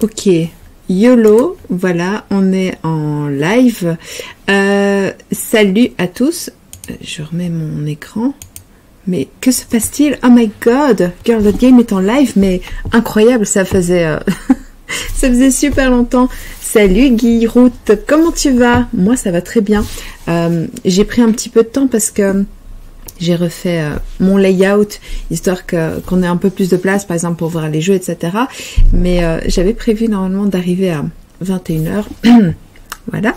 Ok, YOLO, voilà, on est en live. Salut à tous. Je remets mon écran. Mais que se passe-t-il? Oh my god, Girl.Game est en live, mais incroyable, ça faisait ça faisait super longtemps. Salut Guy Route, comment tu vas? Moi ça va très bien. J'ai pris un petit peu de temps parce que j'ai refait mon layout, histoire qu'on ait un peu plus de place, par exemple pour voir les jeux, etc. Mais j'avais prévu normalement d'arriver à 21h. Voilà.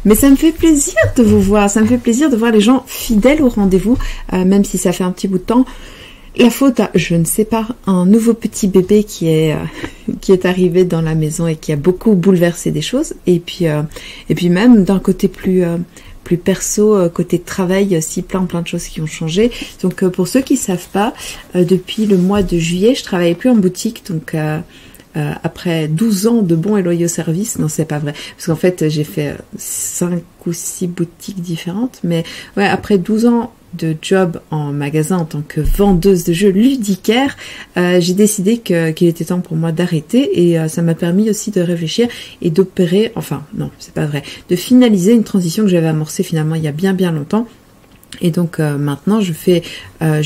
Mais ça me fait plaisir de vous voir, ça me fait plaisir de voir les gens fidèles au rendez-vous, même si ça fait un petit bout de temps. La faute à, je ne sais pas, un nouveau petit bébé qui est arrivé dans la maison et qui a beaucoup bouleversé des choses. Et puis même d'un côté plus perso, côté travail aussi, plein de choses qui ont changé. Donc pour ceux qui savent pas, depuis le mois de juillet, je travaillais plus en boutique, donc après 12 ans de bons et loyaux services, non c'est pas vrai, parce qu'en fait j'ai fait 5 ou 6 boutiques différentes, mais ouais, après 12 ans de job en magasin en tant que vendeuse de jeux ludicaires, j'ai décidé qu'il était temps pour moi d'arrêter, et ça m'a permis aussi de réfléchir et d'opérer, enfin non c'est pas vrai, de finaliser une transition que j'avais amorcée finalement il y a bien longtemps. Et donc maintenant je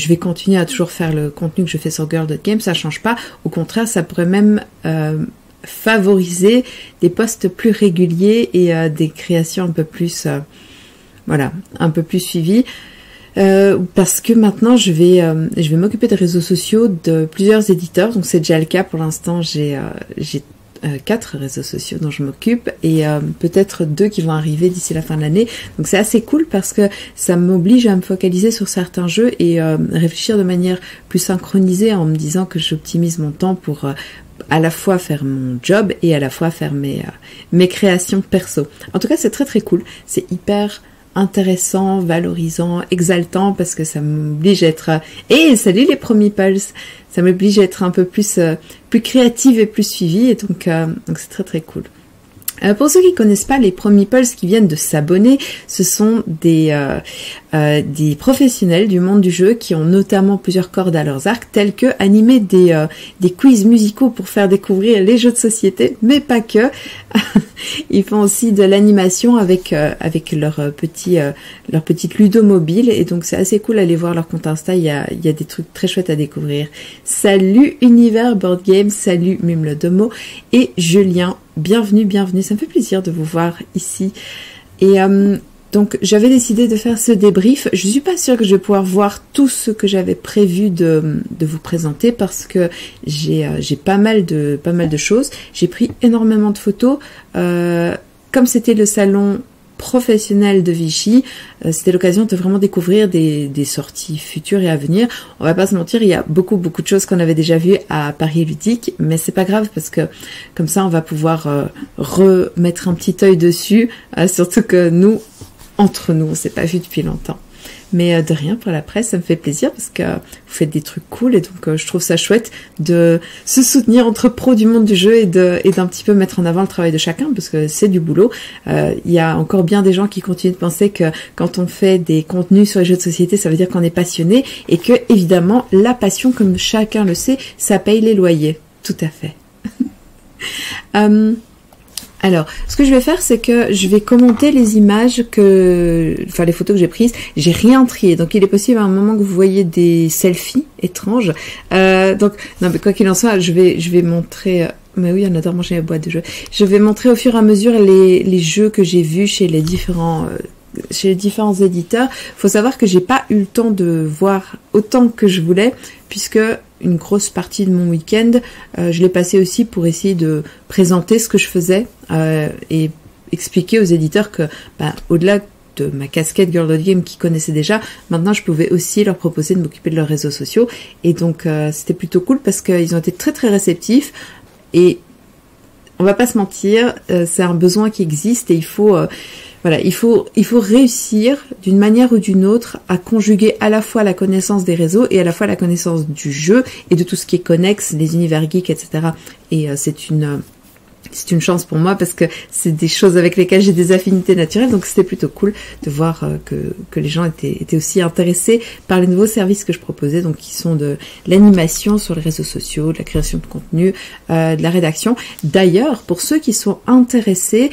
vais continuer à toujours faire le contenu que je fais sur Girl.Game, ça change pas, au contraire ça pourrait même favoriser des posts plus réguliers et des créations un peu plus un peu plus suivies, parce que maintenant je vais m'occuper des réseaux sociaux de plusieurs éditeurs, donc c'est déjà le cas pour l'instant. J'ai 4 réseaux sociaux dont je m'occupe, et peut-être 2 qui vont arriver d'ici la fin de l'année. Donc c'est assez cool parce que ça m'oblige à me focaliser sur certains jeux et réfléchir de manière plus synchronisée, en me disant que j'optimise mon temps pour à la fois faire mon job et à la fois faire mes créations perso. En tout cas c'est très cool, c'est hyper intéressant, valorisant, exaltant, parce que ça m'oblige à être salut les premiers pulse, ça m'oblige à être un peu plus créative et plus suivie, et donc c'est très cool. Pour ceux qui connaissent pas les premiers pulse qui viennent de s'abonner, ce sont des professionnels du monde du jeu qui ont notamment plusieurs cordes à leurs arcs, tels que animer des quiz musicaux pour faire découvrir les jeux de société, mais pas que. Ils font aussi de l'animation avec leur petite ludo mobile, et donc c'est assez cool d'aller voir leur compte Insta, il y a des trucs très chouettes à découvrir. Salut Univers Board Game, salut Mimlodomo et Julien, bienvenue, ça me fait plaisir de vous voir ici. Et donc j'avais décidé de faire ce débrief. Je suis pas sûre que je vais pouvoir voir tout ce que j'avais prévu de vous présenter, parce que j'ai pas mal de choses. J'ai pris énormément de photos. Comme c'était le salon professionnel de Vichy, c'était l'occasion de vraiment découvrir des sorties futures et à venir. On va pas se mentir, il y a beaucoup de choses qu'on avait déjà vues à Paris Ludique, mais c'est pas grave parce que comme ça on va pouvoir remettre un petit œil dessus, surtout que nous, entre nous, on s'est pas vu depuis longtemps. Mais de rien, pour la presse, ça me fait plaisir parce que vous faites des trucs cool, et donc je trouve ça chouette de se soutenir entre pros du monde du jeu et d'un petit peu mettre en avant le travail de chacun, parce que c'est du boulot. Il y a encore bien des gens qui continuent de penser que quand on fait des contenus sur les jeux de société, ça veut dire qu'on est passionné, et que évidemment la passion, comme chacun le sait, ça paye les loyers. Tout à fait. Alors, ce que je vais faire, c'est que je vais commenter les images les photos que j'ai prises. J'ai rien trié, donc il est possible à un moment que vous voyez des selfies étranges. Donc, non, mais quoi qu'il en soit, je vais montrer. Mais oui, on adore manger la boîte de jeux. Je vais montrer au fur et à mesure les jeux que j'ai vus chez les différents éditeurs. Faut savoir que j'ai pas eu le temps de voir autant que je voulais, puisque une grosse partie de mon week-end, je l'ai passé aussi pour essayer de présenter ce que je faisais et expliquer aux éditeurs que, au-delà de ma casquette Girl.Game qu'ils connaissaient déjà, maintenant je pouvais aussi leur proposer de m'occuper de leurs réseaux sociaux. Et donc c'était plutôt cool parce qu'ils ont été très réceptifs, et on va pas se mentir, c'est un besoin qui existe, et il faut réussir d'une manière ou d'une autre à conjuguer à la fois la connaissance des réseaux et à la fois la connaissance du jeu et de tout ce qui est connexe, les univers geeks, etc. Et c'est c'est une chance pour moi parce que c'est des choses avec lesquelles j'ai des affinités naturelles, donc c'était plutôt cool de voir que les gens étaient aussi intéressés par les nouveaux services que je proposais, donc qui sont de l'animation sur les réseaux sociaux, de la création de contenu, de la rédaction. D'ailleurs, pour ceux qui sont intéressés,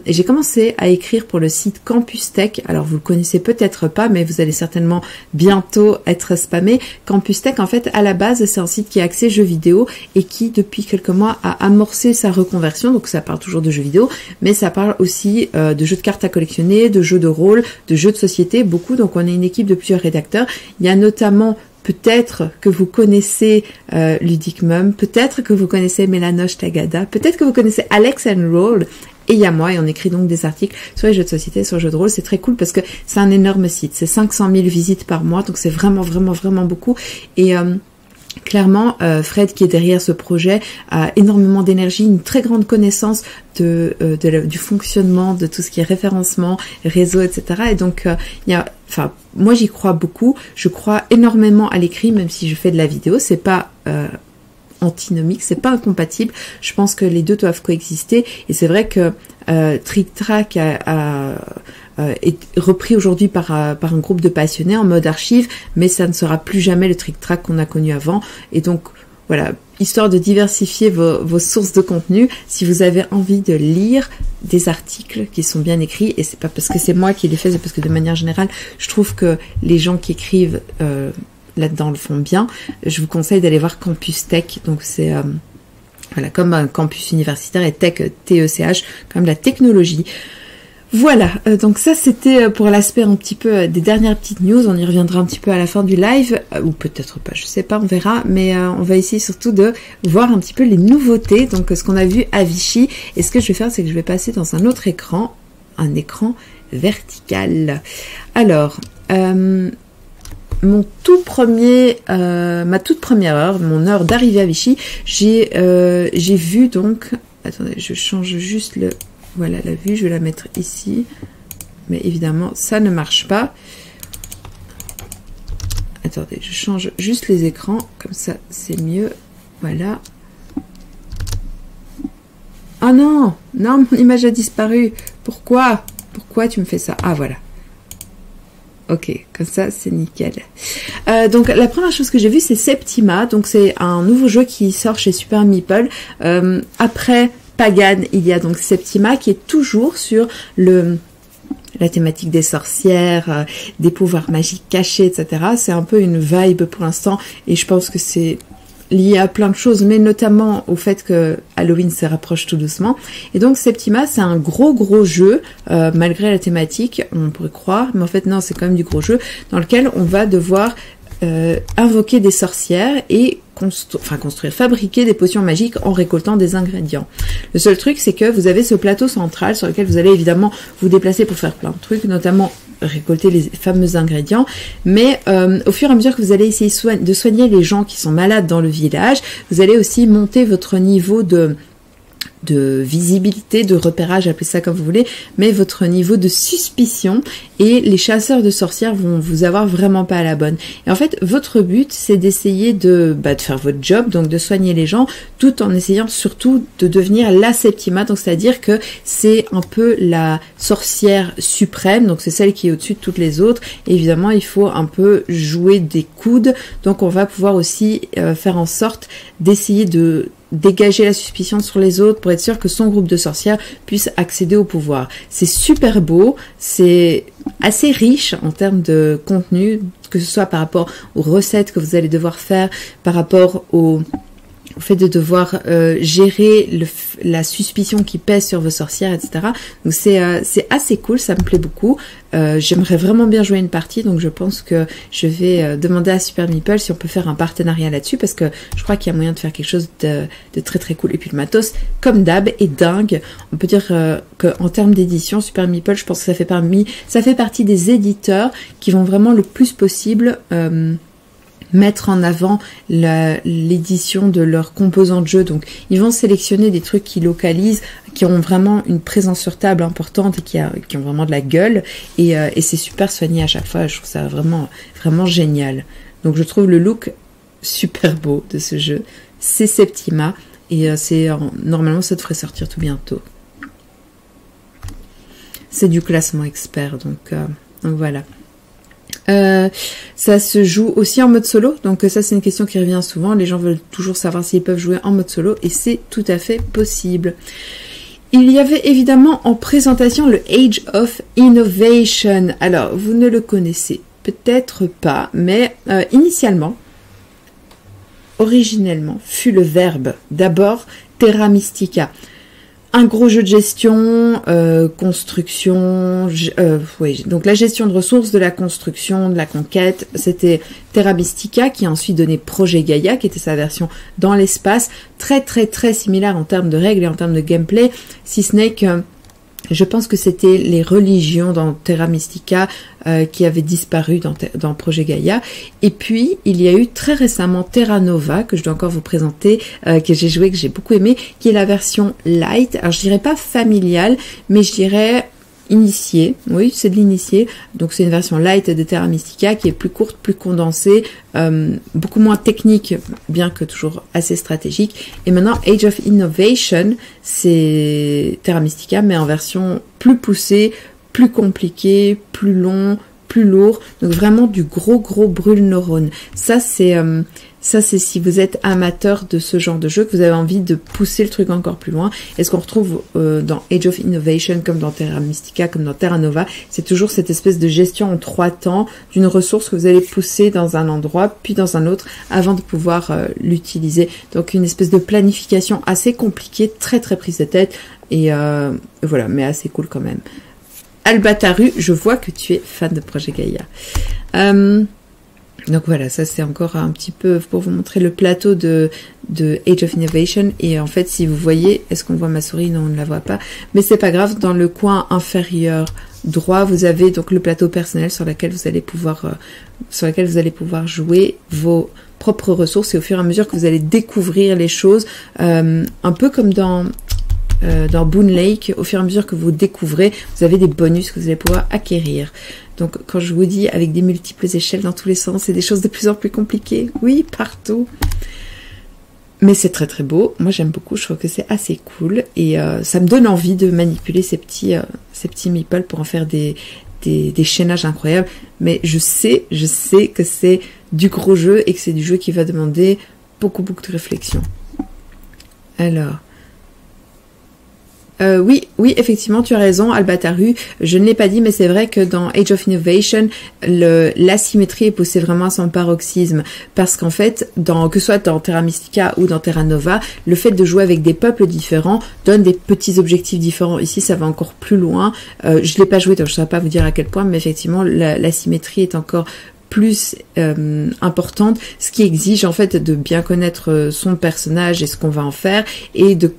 j'ai commencé à écrire pour le site Campus Tech. Alors vous le connaissez peut-être pas, mais vous allez certainement bientôt être spammé. Campus Tech, en fait, à la base, c'est un site qui est axé jeux vidéo et qui, depuis quelques mois, a amorcé sa reconversion. Donc ça parle toujours de jeux vidéo, mais ça parle aussi de jeux de cartes à collectionner, de jeux de rôle, de jeux de société, beaucoup. Donc on est une équipe de plusieurs rédacteurs. Il y a notamment peut-être que vous connaissez Ludic Mum, peut-être que vous connaissez Mélanoche Tagada, peut-être que vous connaissez Alex and Roll, et il y a moi, et on écrit donc des articles sur les jeux de société, sur les jeux de rôle. C'est très cool parce que c'est un énorme site, c'est 500 000 visites par mois, donc c'est vraiment, vraiment, vraiment beaucoup. Et clairement, Fred, qui est derrière ce projet, a énormément d'énergie, une très grande connaissance du fonctionnement, de tout ce qui est référencement, réseau, etc. Et donc, moi, j'y crois beaucoup. Je crois énormément à l'écrit, même si je fais de la vidéo. C'est pas antinomique, c'est pas incompatible. Je pense que les deux doivent coexister. Et c'est vrai que Trick Track est repris aujourd'hui par un groupe de passionnés en mode archive, mais ça ne sera plus jamais le Trick Track qu'on a connu avant. Et donc voilà, histoire de diversifier vos sources de contenu, si vous avez envie de lire des articles qui sont bien écrits, et c'est pas parce que c'est moi qui les fais, c'est parce que de manière générale, je trouve que les gens qui écrivent là-dedans le font bien, je vous conseille d'aller voir Campus Tech. Donc c'est voilà, comme un campus universitaire, et tech, T-E-C-H, comme la technologie. Voilà, donc ça c'était pour l'aspect un petit peu des dernières petites news. On y reviendra un petit peu à la fin du live, ou peut-être pas, je sais pas, on verra. Mais on va essayer surtout de voir un petit peu les nouveautés, donc ce qu'on a vu à Vichy. Et ce que je vais faire, c'est que je vais passer dans un autre écran, un écran vertical. Alors, ma toute première heure, mon heure d'arrivée à Vichy, j'ai vu donc, attendez, je change juste voilà la vue, je vais la mettre ici, mais évidemment ça ne marche pas. Attendez, je change juste les écrans, comme ça c'est mieux, voilà. Ah non, non, mon image a disparu, pourquoi tu me fais ça? Ah voilà. Ok, comme ça c'est nickel. Donc la première chose que j'ai vue, c'est Septima. Donc c'est un nouveau jeu qui sort chez Super Meeple. Après Pagan, il y a donc Septima qui est toujours sur la thématique des sorcières, des pouvoirs magiques cachés, etc. C'est un peu une vibe pour l'instant, et je pense que c'est lié à plein de choses, mais notamment au fait que Halloween se rapproche tout doucement. Et donc Septima, c'est un gros jeu, malgré la thématique, on pourrait croire, mais en fait non, c'est quand même du gros jeu, dans lequel on va devoir invoquer des sorcières et fabriquer des potions magiques en récoltant des ingrédients. Le seul truc, c'est que vous avez ce plateau central sur lequel vous allez évidemment vous déplacer pour faire plein de trucs, notamment récolter les fameux ingrédients, mais au fur et à mesure que vous allez essayer de soigner les gens qui sont malades dans le village, vous allez aussi monter votre niveau de visibilité, de repérage, appelez ça comme vous voulez, mais votre niveau de suspicion, et les chasseurs de sorcières vont vous avoir vraiment pas à la bonne. Et en fait, votre but, c'est d'essayer de faire votre job, donc de soigner les gens, tout en essayant surtout de devenir la Septima, donc c'est-à-dire que c'est un peu la sorcière suprême, donc c'est celle qui est au-dessus de toutes les autres. Et évidemment, il faut un peu jouer des coudes, donc on va pouvoir aussi faire en sorte d'essayer de dégager la suspicion sur les autres pour être sûr que son groupe de sorcières puisse accéder au pouvoir. C'est super beau, c'est assez riche en termes de contenu, que ce soit par rapport aux recettes que vous allez devoir faire, par rapport au fait de devoir gérer la suspicion qui pèse sur vos sorcières, etc. Donc c'est assez cool, ça me plaît beaucoup. J'aimerais vraiment bien jouer une partie, donc je pense que je vais demander à Super Meeple si on peut faire un partenariat là-dessus, parce que je crois qu'il y a moyen de faire quelque chose de très très cool. Et puis le matos, comme d'hab, est dingue. On peut dire qu'en termes d'édition, Super Meeple, je pense que ça fait partie des éditeurs qui vont vraiment le plus possible mettre en avant l'édition de leurs composants de jeu. Donc ils vont sélectionner des trucs qui localisent, qui ont vraiment une présence sur table importante et qui ont vraiment de la gueule, et c'est super soigné à chaque fois. Je trouve ça vraiment vraiment génial. Donc je trouve le look super beau de ce jeu. C'est Septima, Et normalement, ça devrait sortir tout bientôt. C'est du classement expert, donc voilà. Ça se joue aussi en mode solo, donc ça c'est une question qui revient souvent. Les gens veulent toujours savoir s'ils peuvent jouer en mode solo, et c'est tout à fait possible. Il y avait évidemment en présentation le Age of Innovation. Alors, vous ne le connaissez peut-être pas, mais originellement, fut le verbe d'abord Terra Mystica. Un gros jeu de gestion, construction, donc la gestion de ressources, de la construction, de la conquête, c'était Terra Mystica qui a ensuite donné Projet Gaïa, qui était sa version dans l'espace, très très très similaire en termes de règles et en termes de gameplay, si ce n'est que je pense que c'était les religions dans Terra Mystica qui avaient disparu dans Projet Gaïa. Et puis, il y a eu très récemment Terra Nova, que je dois encore vous présenter, que j'ai joué, que j'ai beaucoup aimé, qui est la version light. Alors, je dirais pas familiale, mais je dirais initiée. Oui, c'est de l'initié. Donc, c'est une version light de Terra Mystica qui est plus courte, plus condensée, beaucoup moins technique, bien que toujours assez stratégique. Et maintenant, Age of Innovation, c'est Terra Mystica, mais en version plus poussée, plus compliquée, plus long, plus lourd. Donc vraiment du gros brûle-neurones. Ça c'est si vous êtes amateur de ce genre de jeu, que vous avez envie de pousser le truc encore plus loin. Et ce qu'on retrouve dans Age of Innovation, comme dans Terra Mystica, comme dans Terra Nova, c'est toujours cette espèce de gestion en 3 temps d'une ressource que vous allez pousser dans un endroit, puis dans un autre, avant de pouvoir l'utiliser. Donc une espèce de planification assez compliquée, très très prise de tête, et voilà, mais assez cool quand même. Albataru, je vois que tu es fan de Projet Gaïa. Donc voilà, ça c'est encore un petit peu pour vous montrer le plateau de Age of Innovation. Et en fait, si vous voyez, est-ce qu'on voit ma souris? Non, on ne la voit pas. Mais c'est pas grave, dans le coin inférieur droit, vous avez donc le plateau personnel sur lequel vous allez pouvoir jouer vos propres ressources. Et au fur et à mesure que vous allez découvrir les choses, un peu comme dans Boon Lake, au fur et à mesure que vous découvrez, vous avez des bonus que vous allez pouvoir acquérir. Donc, quand je vous dis avec des multiples échelles dans tous les sens, c'est des choses de plus en plus compliquées. Oui, partout. Mais c'est très très beau. Moi, j'aime beaucoup. Je trouve que c'est assez cool. Et ça me donne envie de manipuler ces petits meeples pour en faire des chaînages incroyables. Mais je sais que c'est du gros jeu et que c'est du jeu qui va demander beaucoup de réflexion. Alors... oui, effectivement, tu as raison, Albataru. Je ne l'ai pas dit, mais c'est vrai que dans Age of Innovation, l'asymétrie est poussée vraiment à son paroxysme. Parce qu'en fait, que ce soit dans Terra Mystica ou dans Terra Nova, le fait de jouer avec des peuples différents donne des petits objectifs différents. Ici, ça va encore plus loin. Je l'ai pas joué, donc je ne saurais pas vous dire à quel point, mais effectivement, l'asymétrie est encore plus importante, ce qui exige en fait de bien connaître son personnage et ce qu'on va en faire, et de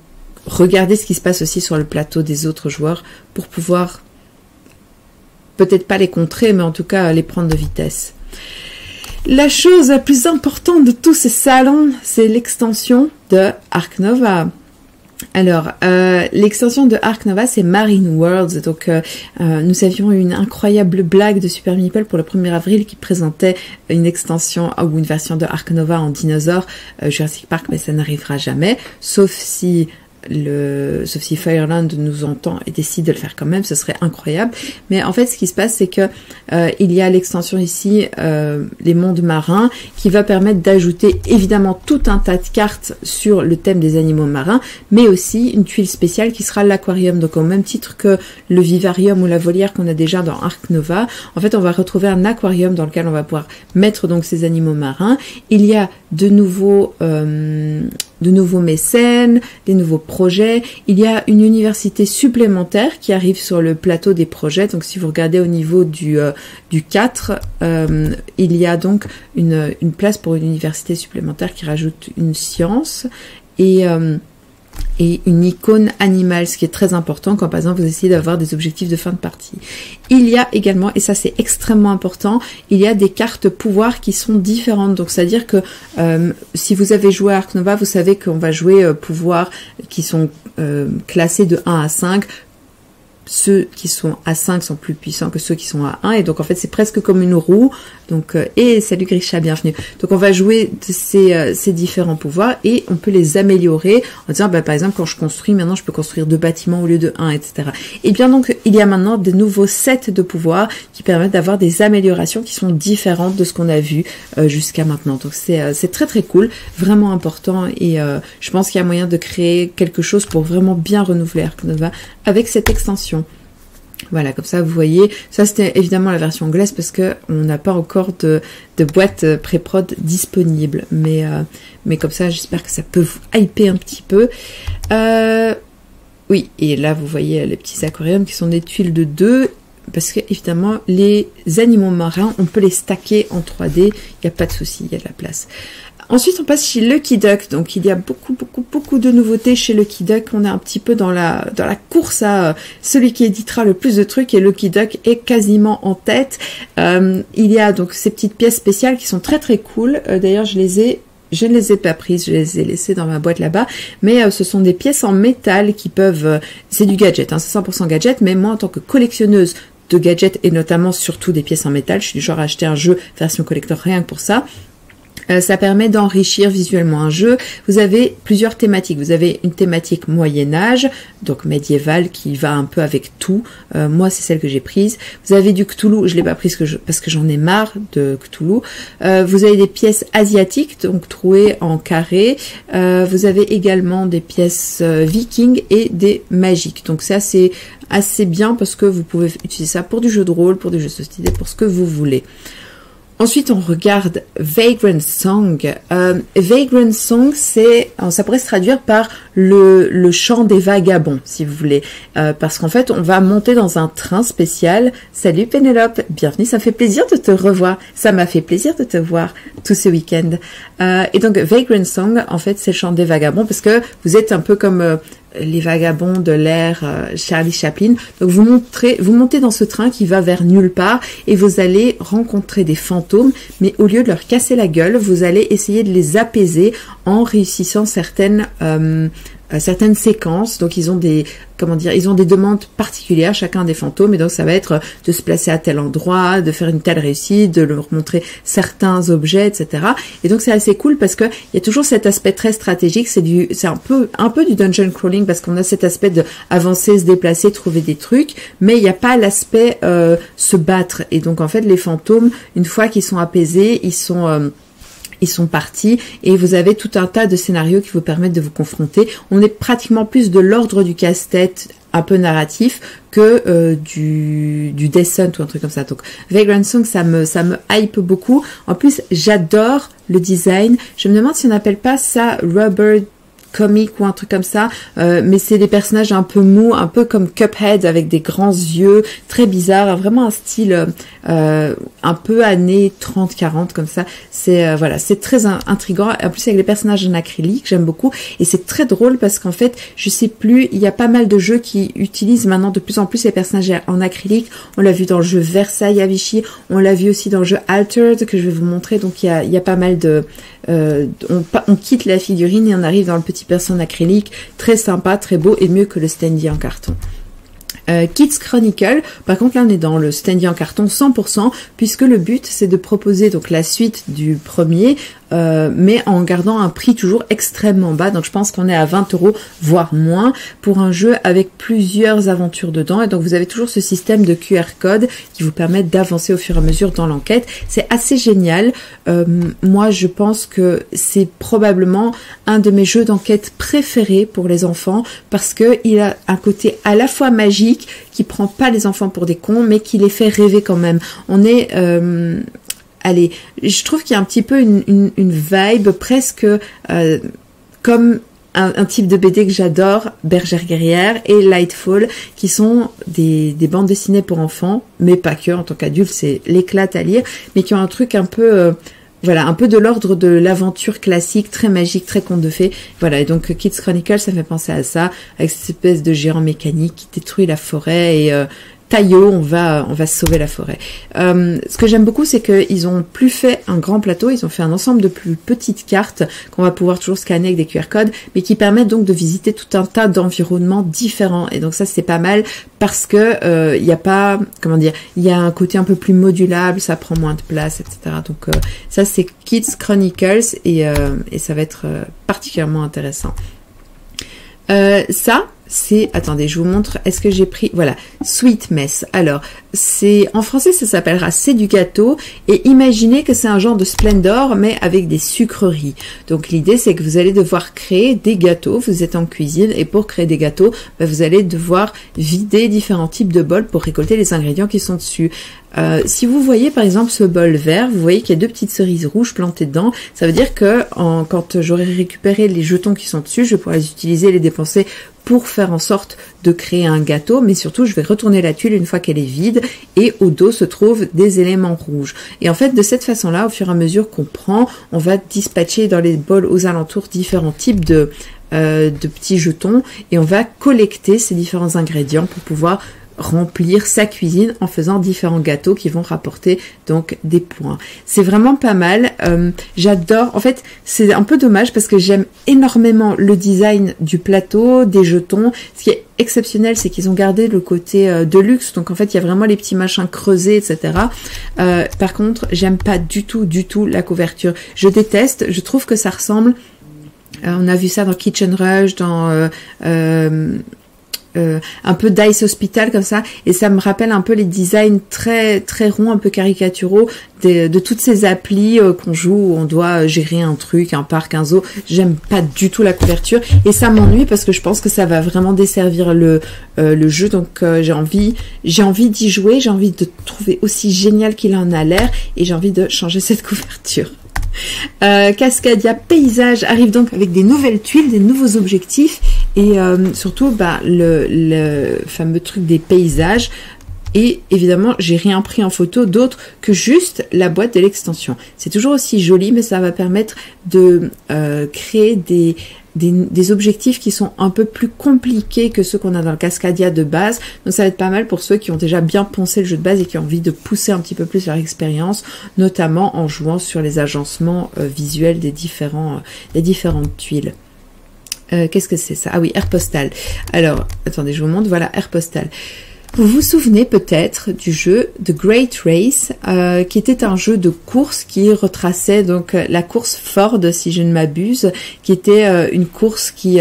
regardez ce qui se passe aussi sur le plateau des autres joueurs pour pouvoir peut-être pas les contrer, mais en tout cas les prendre de vitesse. La chose la plus importante de tous ces salons, c'est l'extension de Ark Nova. Alors, l'extension de Ark Nova, c'est Marine Worlds. Donc, nous avions eu une incroyable blague de Super Meeple pour le 1er avril qui présentait une extension ou une version de Ark Nova en dinosaure Jurassic Park, mais ça n'arrivera jamais, sauf si Fireland nous entend et décide de le faire quand même, ce serait incroyable. Mais en fait, ce qui se passe, c'est que il y a l'extension ici, les mondes marins, qui va permettre d'ajouter évidemment tout un tas de cartes sur le thème des animaux marins, mais aussi une tuile spéciale qui sera l'aquarium. Donc au même titre que le vivarium ou la volière qu'on a déjà dans Ark Nova, en fait, on va retrouver un aquarium dans lequel on va pouvoir mettre donc ces animaux marins. Il y a de nouveaux mécènes, des nouveaux projets. Il y a une université supplémentaire qui arrive sur le plateau des projets. Donc, si vous regardez au niveau du 4, il y a donc une place pour une université supplémentaire qui rajoute une science et une icône animale, ce qui est très important quand par exemple vous essayez d'avoir des objectifs de fin de partie. Il y a également, et ça c'est extrêmement important, il y a des cartes pouvoir qui sont différentes. Donc c'est-à-dire que si vous avez joué à Ark Nova, vous savez qu'on va jouer pouvoirs qui sont classés de 1 à 5, ceux qui sont à 5 sont plus puissants que ceux qui sont à 1, et donc en fait c'est presque comme une roue. Donc et salut Grisha, bienvenue. Donc on va jouer de ces différents pouvoirs et on peut les améliorer en disant par exemple quand je construis maintenant je peux construire 2 bâtiments au lieu de 1, etc. Et bien donc il y a maintenant de nouveaux sets de pouvoirs qui permettent d'avoir des améliorations qui sont différentes de ce qu'on a vu jusqu'à maintenant. Donc c'est très très cool, vraiment important, et je pense qu'il y a moyen de créer quelque chose pour vraiment bien renouveler Ark Nova avec cette extension. Voilà, comme ça vous voyez, ça c'était évidemment la version anglaise parce que on n'a pas encore de boîte pré-prod disponible, mais comme ça j'espère que ça peut vous hyper un petit peu. Oui, et là vous voyez les petits aquariums qui sont des tuiles de 2, parce que évidemment les animaux marins on peut les stacker en 3D, il n'y a pas de souci, il y a de la place. Ensuite, on passe chez Lucky Duck. Donc, il y a beaucoup de nouveautés chez Lucky Duck. On est un petit peu dans la course à celui qui éditera le plus de trucs, et Lucky Duck est quasiment en tête. Il y a donc ces petites pièces spéciales qui sont très très cool. D'ailleurs, je ne les ai pas prises, je les ai laissées dans ma boîte là-bas, mais ce sont des pièces en métal qui peuvent... c'est du gadget, hein, c'est 100% gadget, mais moi, en tant que collectionneuse de gadgets, et notamment surtout des pièces en métal, je suis du genre à acheter un jeu version collector rien que pour ça. Ça permet d'enrichir visuellement un jeu. Vous avez plusieurs thématiques. Vous avez une thématique Moyen-Âge, donc médiévale, qui va un peu avec tout. Moi, c'est celle que j'ai prise. Vous avez du Cthulhu. Je l'ai pas prise parce que j'en ai marre de Cthulhu. Vous avez des pièces asiatiques, donc trouées en carré. Vous avez également des pièces vikings et des magiques. Donc ça, c'est assez bien parce que vous pouvez utiliser ça pour du jeu de rôle, pour du jeu de société, pour ce que vous voulez. Ensuite, on regarde Vagrant Song. Vagrant Song, ça pourrait se traduire par le chant des vagabonds, si vous voulez. Parce qu'en fait, on va monter dans un train spécial. Salut Pénélope, bienvenue, ça me fait plaisir de te revoir. Ça m'a fait plaisir de te voir tout ce week-end. Et donc, Vagrant Song, en fait, c'est le chant des vagabonds parce que vous êtes un peu comme... les vagabonds de l'ère Charlie Chaplin. Donc vous montez dans ce train qui va vers nulle part et vous allez rencontrer des fantômes, mais au lieu de leur casser la gueule, vous allez essayer de les apaiser en réussissant certaines séquences. Donc ils ont des demandes particulières, chacun des fantômes, et donc ça va être de se placer à tel endroit, de faire une telle réussite, de leur montrer certains objets, etc. Et donc c'est assez cool parce que il y a toujours cet aspect très stratégique. C'est un peu du dungeon crawling parce qu'on a cet aspect de avancer, se déplacer, trouver des trucs, mais il n'y a pas l'aspect se battre. Et donc en fait les fantômes, une fois qu'ils sont apaisés, ils sont partis et vous avez tout un tas de scénarios qui vous permettent de vous confronter. On est pratiquement plus de l'ordre du casse-tête un peu narratif que du Descent ou un truc comme ça. Donc Vagrant Song, ça me hype beaucoup. En plus, j'adore le design. Je me demande si on n'appelle pas ça Rubber comique ou un truc comme ça, mais c'est des personnages un peu mous, un peu comme Cuphead avec des grands yeux, très bizarre, vraiment un style un peu années 30-40 comme ça. C'est voilà, c'est très intriguant. En plus avec les personnages en acrylique, j'aime beaucoup, et c'est très drôle parce qu'en fait, je sais plus, il y a pas mal de jeux qui utilisent maintenant de plus en plus les personnages en acrylique. On l'a vu dans le jeu Versailles à Vichy, on l'a vu aussi dans le jeu Altered que je vais vous montrer. Donc il y a pas mal de on quitte la figurine et on arrive dans le petit personne acrylique, très sympa, très beau et mieux que le standy en carton. Kids Chronicle, par contre là on est dans le standy en carton 100%, puisque le but c'est de proposer donc la suite du premier, mais en gardant un prix toujours extrêmement bas. Donc je pense qu'on est à 20 €, voire moins, pour un jeu avec plusieurs aventures dedans. Et donc vous avez toujours ce système de QR code qui vous permet d'avancer au fur et à mesure dans l'enquête. C'est assez génial. Moi je pense que c'est probablement un de mes jeux d'enquête préférés pour les enfants, parce que il a un côté à la fois magique, qui prend pas les enfants pour des cons, mais qui les fait rêver quand même. On est allez, je trouve qu'il y a un petit peu une vibe presque comme un type de BD que j'adore, Bergère guerrière et Lightfall, qui sont des bandes dessinées pour enfants, mais pas que, en tant qu'adulte, c'est l'éclate à lire, mais qui ont un truc un peu... voilà, un peu de l'ordre de l'aventure classique, très magique, très conte de fées. Voilà, et donc Kids Chronicle, ça me fait penser à ça, avec cette espèce de géant mécanique qui détruit la forêt et Taillot, on va sauver la forêt. Ce que j'aime beaucoup, c'est qu'ils ont plus fait un grand plateau, ils ont fait un ensemble de plus petites cartes qu'on va pouvoir toujours scanner avec des QR codes, mais qui permettent donc de visiter tout un tas d'environnements différents. Et donc ça, c'est pas mal parce que il y a pas, comment dire, il y a un côté un peu plus modulable, ça prend moins de place, etc. Donc ça, c'est Kids Chronicles et ça va être particulièrement intéressant. Ça, c'est, attendez, je vous montre, est-ce que j'ai pris, voilà, Sweet Mess. Alors, c'est, en français, ça s'appellera C'est du gâteau, et imaginez que c'est un genre de Splendor, mais avec des sucreries. Donc, l'idée, c'est que vous allez devoir créer des gâteaux, vous êtes en cuisine, et pour créer des gâteaux, vous allez devoir vider différents types de bols pour récolter les ingrédients qui sont dessus. Si vous voyez par exemple ce bol vert, vous voyez qu'il y a 2 petites cerises rouges plantées dedans. Ça veut dire que quand j'aurai récupéré les jetons qui sont dessus, je pourrai les utiliser, les dépenser pour faire en sorte de créer un gâteau. Mais surtout, je vais retourner la tuile une fois qu'elle est vide et au dos se trouvent des éléments rouges. Et en fait, de cette façon-là, au fur et à mesure qu'on prend, on va dispatcher dans les bols aux alentours différents types de petits jetons et on va collecter ces différents ingrédients pour pouvoir remplir sa cuisine en faisant différents gâteaux qui vont rapporter donc des points. C'est vraiment pas mal. J'adore. En fait, c'est un peu dommage parce que j'aime énormément le design du plateau, des jetons. Ce qui est exceptionnel, c'est qu'ils ont gardé le côté de luxe. Donc en fait, il y a vraiment les petits machins creusés, etc. Par contre, j'aime pas du tout la couverture. Je déteste. Je trouve que ça ressemble. On a vu ça dans Kitchen Rush, dans un peu Dice Hospital comme ça, et ça me rappelle un peu les designs très très ronds, un peu caricaturaux de toutes ces applis qu'on joue où on doit gérer un truc, un parc, un zoo. J'aime pas du tout la couverture et ça m'ennuie parce que je pense que ça va vraiment desservir le jeu. Donc j'ai envie d'y jouer, j'ai envie de trouver aussi génial qu'il en a l'air et j'ai envie de changer cette couverture. Cascadia Paysage arrive donc avec des nouvelles tuiles, des nouveaux objectifs et surtout le fameux truc des paysages. Et évidemment, j'ai rien pris en photo d'autre que juste la boîte de l'extension. C'est toujours aussi joli, mais ça va permettre de créer des objectifs qui sont un peu plus compliqués que ceux qu'on a dans le Cascadia de base. Donc ça va être pas mal pour ceux qui ont déjà bien poncé le jeu de base et qui ont envie de pousser un petit peu plus leur expérience, notamment en jouant sur les agencements visuels des différentes tuiles. Qu'est-ce que c'est ça? Ah oui, Air Postal. Alors, attendez, je vous montre. Voilà, Air Postal. Vous vous souvenez peut-être du jeu The Great Race, qui était un jeu de course qui retraçait donc la course Ford, si je ne m'abuse, qui était une course qui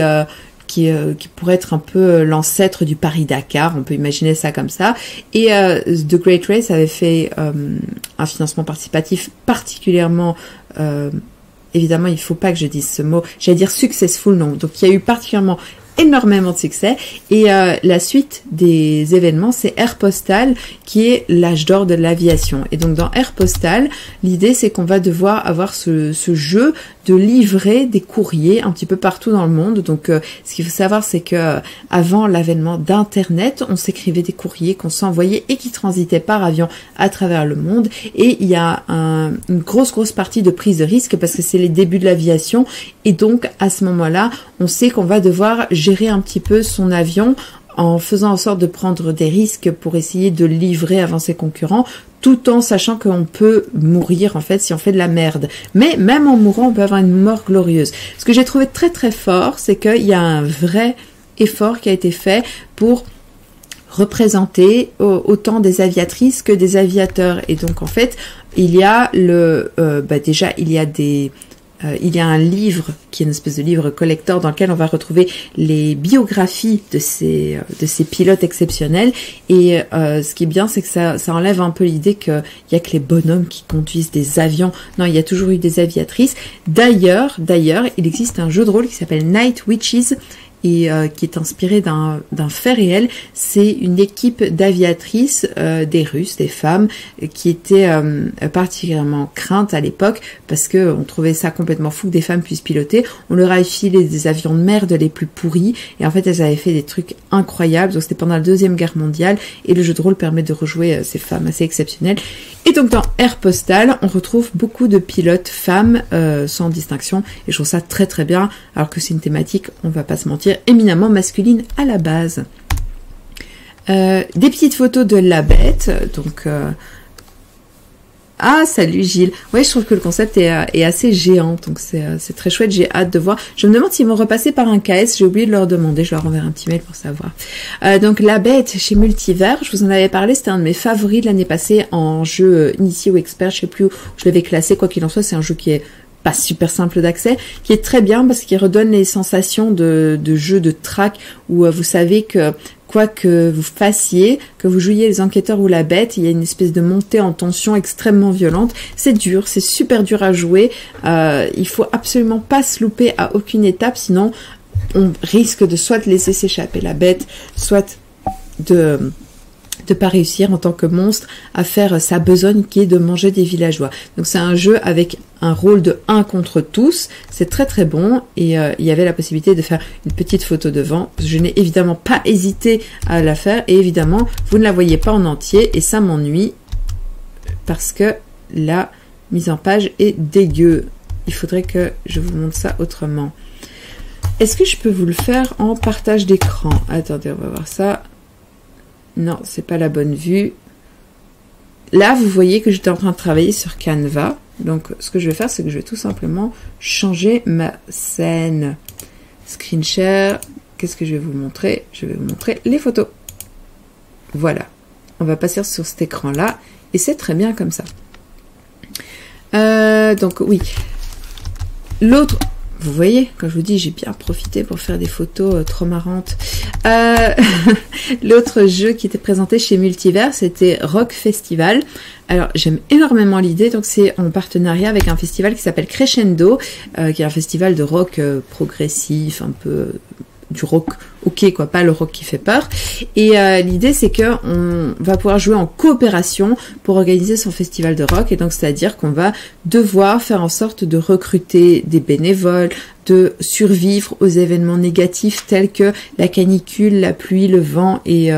pourrait être un peu l'ancêtre du Paris-Dakar, on peut imaginer ça comme ça. Et The Great Race avait fait un financement participatif particulièrement... évidemment, il ne faut pas que je dise ce mot, j'allais dire successful, non. Donc, il y a eu particulièrement énormément de succès et la suite des événements, c'est Air Postal qui est l'âge d'or de l'aviation. Et donc dans Air Postal, l'idée c'est qu'on va devoir avoir ce jeu de livrer des courriers un petit peu partout dans le monde. Donc ce qu'il faut savoir, c'est que avant l'avènement d'internet, on s'écrivait des courriers qu'on s'envoyait et qui transitaient par avion à travers le monde. Et il y a une grosse partie de prise de risque parce que c'est les débuts de l'aviation. Et donc à ce moment-là, on sait qu'on va devoir gérer un petit peu son avion en faisant en sorte de prendre des risques pour essayer de livrer avant ses concurrents, tout en sachant qu'on peut mourir en fait si on fait de la merde. Mais même en mourant, on peut avoir une mort glorieuse. Ce que j'ai trouvé très fort, c'est qu'il y a un vrai effort qui a été fait pour représenter autant des aviatrices que des aviateurs. Et donc en fait, il y a déjà il y a un livre qui est une espèce de livre collector dans lequel on va retrouver les biographies de ces pilotes exceptionnels. Et ce qui est bien, c'est que ça enlève un peu l'idée qu'il y a que les bonhommes qui conduisent des avions. Non, il y a toujours eu des aviatrices. D'ailleurs, il existe un jeu de rôle qui s'appelle Night Witches et qui est inspiré d'un fait réel. C'est une équipe d'aviatrices, des Russes, des femmes, qui étaient particulièrement craintes à l'époque parce que on trouvait ça complètement fou que des femmes puissent piloter. On leur a filé des avions de merde les plus pourris et en fait elles avaient fait des trucs incroyables. Donc c'était pendant la Deuxième Guerre mondiale et le jeu de rôle permet de rejouer ces femmes assez exceptionnelles. Et donc dans Air Postal, on retrouve beaucoup de pilotes femmes sans distinction et je trouve ça très bien alors que c'est une thématique, on va pas se mentir, éminemment masculine à la base. Des petites photos de la bête, donc... Ah, salut Gilles. Ouais, je trouve que le concept est assez géant, donc c'est très chouette, j'ai hâte de voir. Je me demande s'ils vont repasser par un KS, j'ai oublié de leur demander, je leur enverrai un petit mail pour savoir. Donc La Bête chez Multivers, je vous en avais parlé, c'était un de mes favoris de l'année passée en jeu initié ou expert, je sais plus où je l'avais classé, quoi qu'il en soit, c'est un jeu qui est pas super simple d'accès, qui est très bien parce qu'il redonne les sensations de jeu de track où vous savez que quoi que vous fassiez, que vous jouiez les enquêteurs ou la bête, il y a une espèce de montée en tension extrêmement violente. C'est dur, c'est super dur à jouer. Il faut absolument pas se louper à aucune étape, sinon on risque de soit laisser s'échapper la bête, soit de pas réussir en tant que monstre à faire sa besogne qui est de manger des villageois. Donc c'est un jeu avec un rôle de 1 contre tous, c'est très très bon et il y avait la possibilité de faire une petite photo devant. Je n'ai évidemment pas hésité à la faire et évidemment vous ne la voyez pas en entier et ça m'ennuie parce que la mise en page est dégueu. Il faudrait que je vous montre ça autrement. Est-ce que je peux vous le faire en partage d'écran? Attendez, on va voir ça. Non, c'est pas la bonne vue. Là, vous voyez que j'étais en train de travailler sur Canva. Donc, ce que je vais faire, c'est que je vais tout simplement changer ma scène. Screen share. Qu'est-ce que je vais vous montrer? Je vais vous montrer les photos. Voilà. On va passer sur cet écran-là. Et c'est très bien comme ça. Donc, oui. L'autre... Vous voyez, quand je vous dis, j'ai bien profité pour faire des photos trop marrantes. L'autre jeu qui était présenté chez Multivers, c'était Rock Festival. Alors, j'aime énormément l'idée. Donc, c'est en partenariat avec un festival qui s'appelle Crescendo, qui est un festival de rock progressif, un peu du rock ok, quoi, pas le rock qui fait peur. Et l'idée, c'est que on va pouvoir jouer en coopération pour organiser son festival de rock. Et donc, c'est-à-dire qu'on va devoir faire en sorte de recruter des bénévoles, de survivre aux événements négatifs tels que la canicule, la pluie, le vent et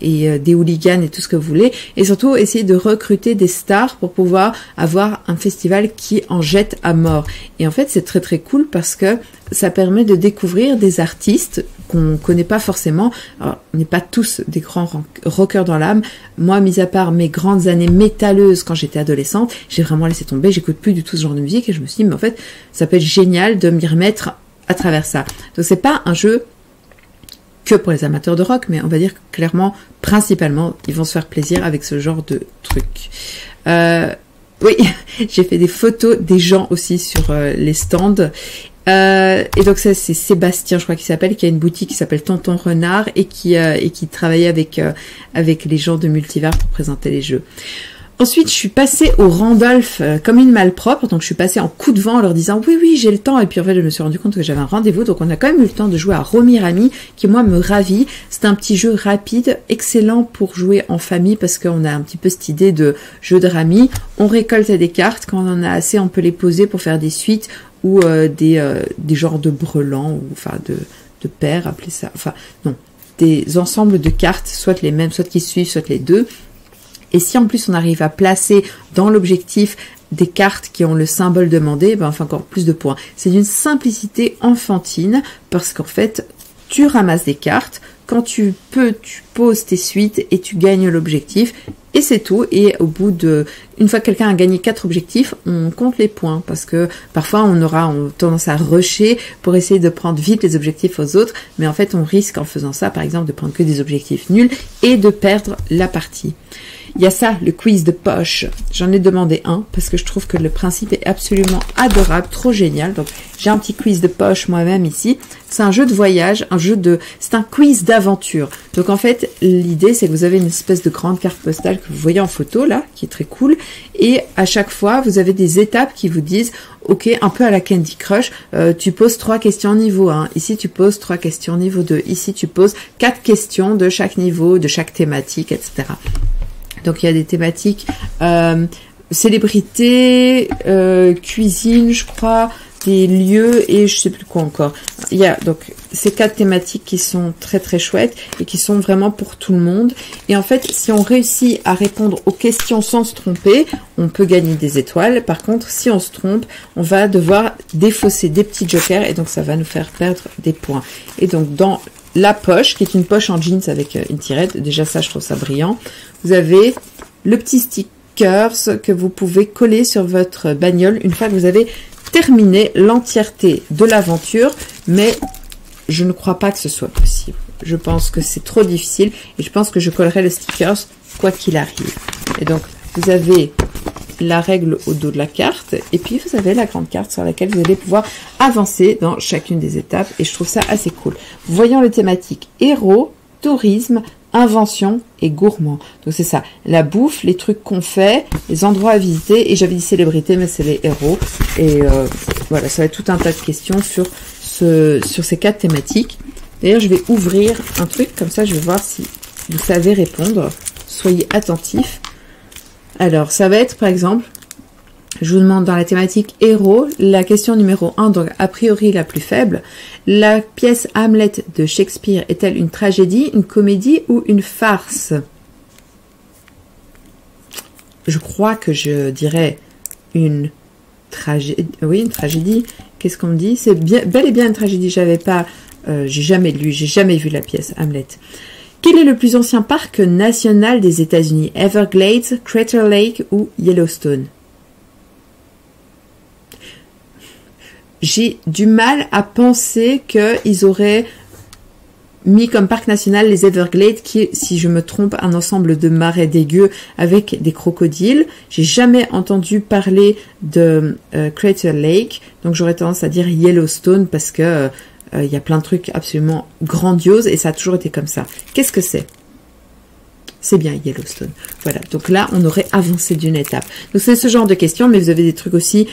des hooligans et tout ce que vous voulez. Et surtout, essayer de recruter des stars pour pouvoir avoir un festival qui en jette à mort. Et en fait, c'est très très cool parce que ça permet de découvrir des artistes qu'on connaît pas forcément. Alors, on n'est pas tous des grands rockers dans l'âme. Moi, mis à part mes grandes années métalleuses quand j'étais adolescente, j'ai vraiment laissé tomber. J'écoute plus du tout ce genre de musique et je me suis dit, mais en fait, ça peut être génial de m'y remettre à travers ça. Donc, c'est pas un jeu que pour les amateurs de rock, mais on va dire que clairement, principalement, ils vont se faire plaisir avec ce genre de truc. Oui, j'ai fait des photos des gens aussi sur les stands. Et donc ça c'est Sébastien, je crois qu'il s'appelle, qui a une boutique qui s'appelle Tonton Renard et qui travaillait avec les gens de Multivers pour présenter les jeux. Ensuite, je suis passée au Randolph comme une malpropre, donc je suis passée en coup de vent en leur disant oui j'ai le temps, et puis en fait je me suis rendu compte que j'avais un rendez-vous, donc on a quand même eu le temps de jouer à Romirami, qui moi me ravit. C'est un petit jeu rapide, excellent pour jouer en famille parce qu'on a un petit peu cette idée de jeu de rami. On récolte des cartes, quand on en a assez, on peut les poser pour faire des suites ou des genres de brelans, ou enfin de paires, appelez ça, enfin non, des ensembles de cartes, soit les mêmes, soit qui suivent, soit les deux. Et si en plus on arrive à placer dans l'objectif des cartes qui ont le symbole demandé, ben on fait encore plus de points. C'est d'une simplicité enfantine parce qu'en fait, tu ramasses des cartes, quand tu peux, tu poses tes suites et tu gagnes l'objectif. Et c'est tout. Et au bout de... Une fois que quelqu'un a gagné 4 objectifs, on compte les points. Parce que parfois, on aura tendance à rusher pour essayer de prendre vite les objectifs aux autres. Mais en fait, on risque en faisant ça, par exemple, de prendre que des objectifs nuls et de perdre la partie. Il y a ça, le quiz de poche. J'en ai demandé un parce que je trouve que le principe est absolument adorable, trop génial. Donc, j'ai un petit quiz de poche moi-même ici. C'est un jeu de voyage, c'est un quiz d'aventure. Donc, en fait, l'idée, c'est que vous avez une espèce de grande carte postale que vous voyez en photo, là, qui est très cool. Et à chaque fois, vous avez des étapes qui vous disent, ok, un peu à la Candy Crush, tu poses 3 questions niveau 1. Ici, tu poses 3 questions niveau 2. Ici, tu poses 4 questions de chaque niveau, de chaque thématique, etc. Donc il y a des thématiques célébrités, cuisine, je crois, des lieux et je sais plus quoi encore. Il y a donc ces 4 thématiques qui sont très très chouettes et qui sont vraiment pour tout le monde. Et en fait, si on réussit à répondre aux questions sans se tromper, on peut gagner des étoiles. Par contre, si on se trompe, on va devoir défausser des petits jokers et donc ça va nous faire perdre des points. Et donc dans la poche, qui est une poche en jeans avec une tirette. Déjà ça, je trouve ça brillant. Vous avez le petit stickers que vous pouvez coller sur votre bagnole une fois que vous avez terminé l'entièreté de l'aventure. Mais je ne crois pas que ce soit possible. Je pense que c'est trop difficile et je pense que je collerai le stickers quoi qu'il arrive. Et donc, vous avez la règle au dos de la carte et puis vous avez la grande carte sur laquelle vous allez pouvoir avancer dans chacune des étapes et je trouve ça assez cool. Voyons les thématiques héros, tourisme, invention et gourmand. Donc c'est ça, la bouffe, les trucs qu'on fait, les endroits à visiter et j'avais dit célébrités mais c'est les héros et voilà, ça va être tout un tas de questions sur ces 4 thématiques. D'ailleurs je vais ouvrir un truc comme ça je vais voir si vous savez répondre, soyez attentifs. Alors, ça va être, par exemple, je vous demande dans la thématique héros, la question numéro 1, donc a priori la plus faible. La pièce Hamlet de Shakespeare est-elle une tragédie, une comédie ou une farce? Je crois que je dirais une tragédie. Oui, une tragédie. Qu'est-ce qu'on me dit? C'est bel et bien une tragédie. J'ai jamais lu, j'ai jamais vu la pièce Hamlet. Quel est le plus ancien parc national des États-Unis? Everglades, Crater Lake ou Yellowstone? J'ai du mal à penser qu'ils auraient mis comme parc national les Everglades, qui est, si je me trompe, un ensemble de marais dégueux avec des crocodiles. J'ai jamais entendu parler de Crater Lake, donc j'aurais tendance à dire Yellowstone parce que il y a plein de trucs absolument grandioses et ça a toujours été comme ça. Qu'est-ce que c'est? C'est bien Yellowstone. Voilà, donc là, on aurait avancé d'une étape. Donc c'est ce genre de questions, mais vous avez des trucs aussi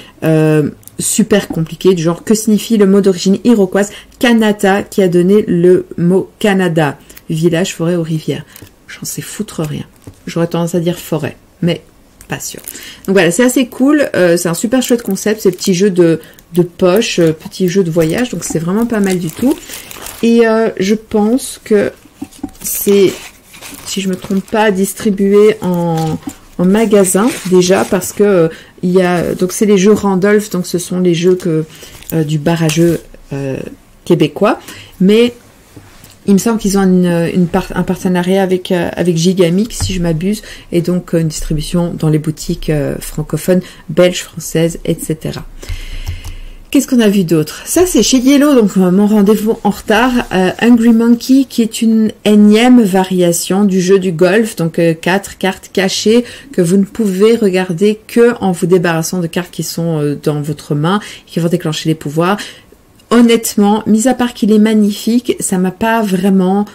super compliqués, du genre, que signifie le mot d'origine iroquoise Kanata, qui a donné le mot Canada? Village, forêt ou rivière? J'en sais foutre rien. J'aurais tendance à dire forêt, mais pas sûr. Donc voilà, c'est assez cool, c'est un super chouette concept, ces petits jeux de poche, petits jeux de voyage, donc c'est vraiment pas mal du tout. Et je pense que c'est, si je me trompe pas, distribué en magasin déjà, parce que il y a, donc c'est les jeux Randolph, donc ce sont les jeux du bar à jeux québécois, mais il me semble qu'ils ont un partenariat avec Gigamix, si je m'abuse, et donc une distribution dans les boutiques francophones, belges, françaises, etc. Qu'est-ce qu'on a vu d'autre? Ça, c'est chez Yellow, donc mon rendez-vous en retard. Hungry Monkey, qui est une énième variation du jeu du golf, donc 4 cartes cachées que vous ne pouvez regarder que en vous débarrassant de cartes qui sont dans votre main, qui vont déclencher les pouvoirs. Honnêtement, mis à part qu'il est magnifique, ça m'a pas vraiment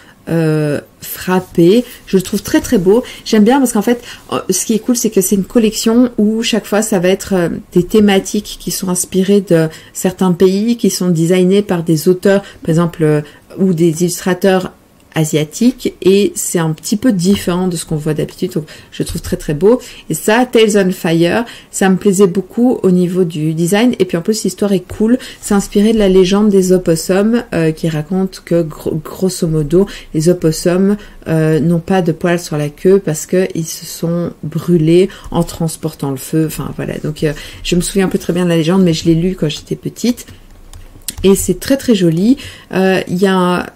frappé. Je le trouve très très beau. J'aime bien parce qu'en fait, ce qui est cool, c'est que c'est une collection où chaque fois ça va être des thématiques qui sont inspirées de certains pays, qui sont designés par des auteurs, par exemple, ou des illustrateurs asiatique et c'est un petit peu différent de ce qu'on voit d'habitude, donc je trouve très très beau. Et ça, Tales on Fire, ça me plaisait beaucoup au niveau du design et puis en plus l'histoire est cool, c'est inspiré de la légende des opossums qui raconte que grosso modo les opossums n'ont pas de poils sur la queue parce que ils se sont brûlés en transportant le feu, enfin voilà, donc je me souviens un peu très bien de la légende mais je l'ai lu quand j'étais petite et c'est très très joli. Il y a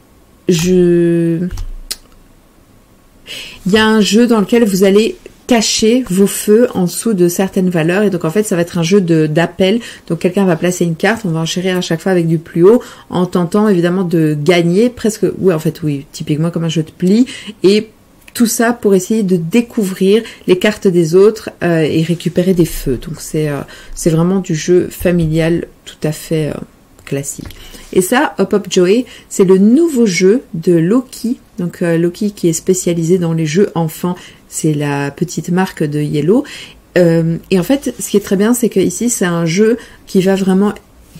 un jeu dans lequel vous allez cacher vos feux en dessous de certaines valeurs et donc en fait ça va être un jeu d'appel, donc quelqu'un va placer une carte, on va enchérir à chaque fois avec du plus haut en tentant évidemment de gagner presque, oui, typiquement comme un jeu de pli et tout ça pour essayer de découvrir les cartes des autres et récupérer des feux, donc c'est vraiment du jeu familial tout à fait classique. Et ça, Hop Hop Joey, c'est le nouveau jeu de Loki. Donc Loki qui est spécialisé dans les jeux enfants, c'est la petite marque de Yellow. Et en fait, ce qui est très bien, c'est que ici, c'est un jeu qui va vraiment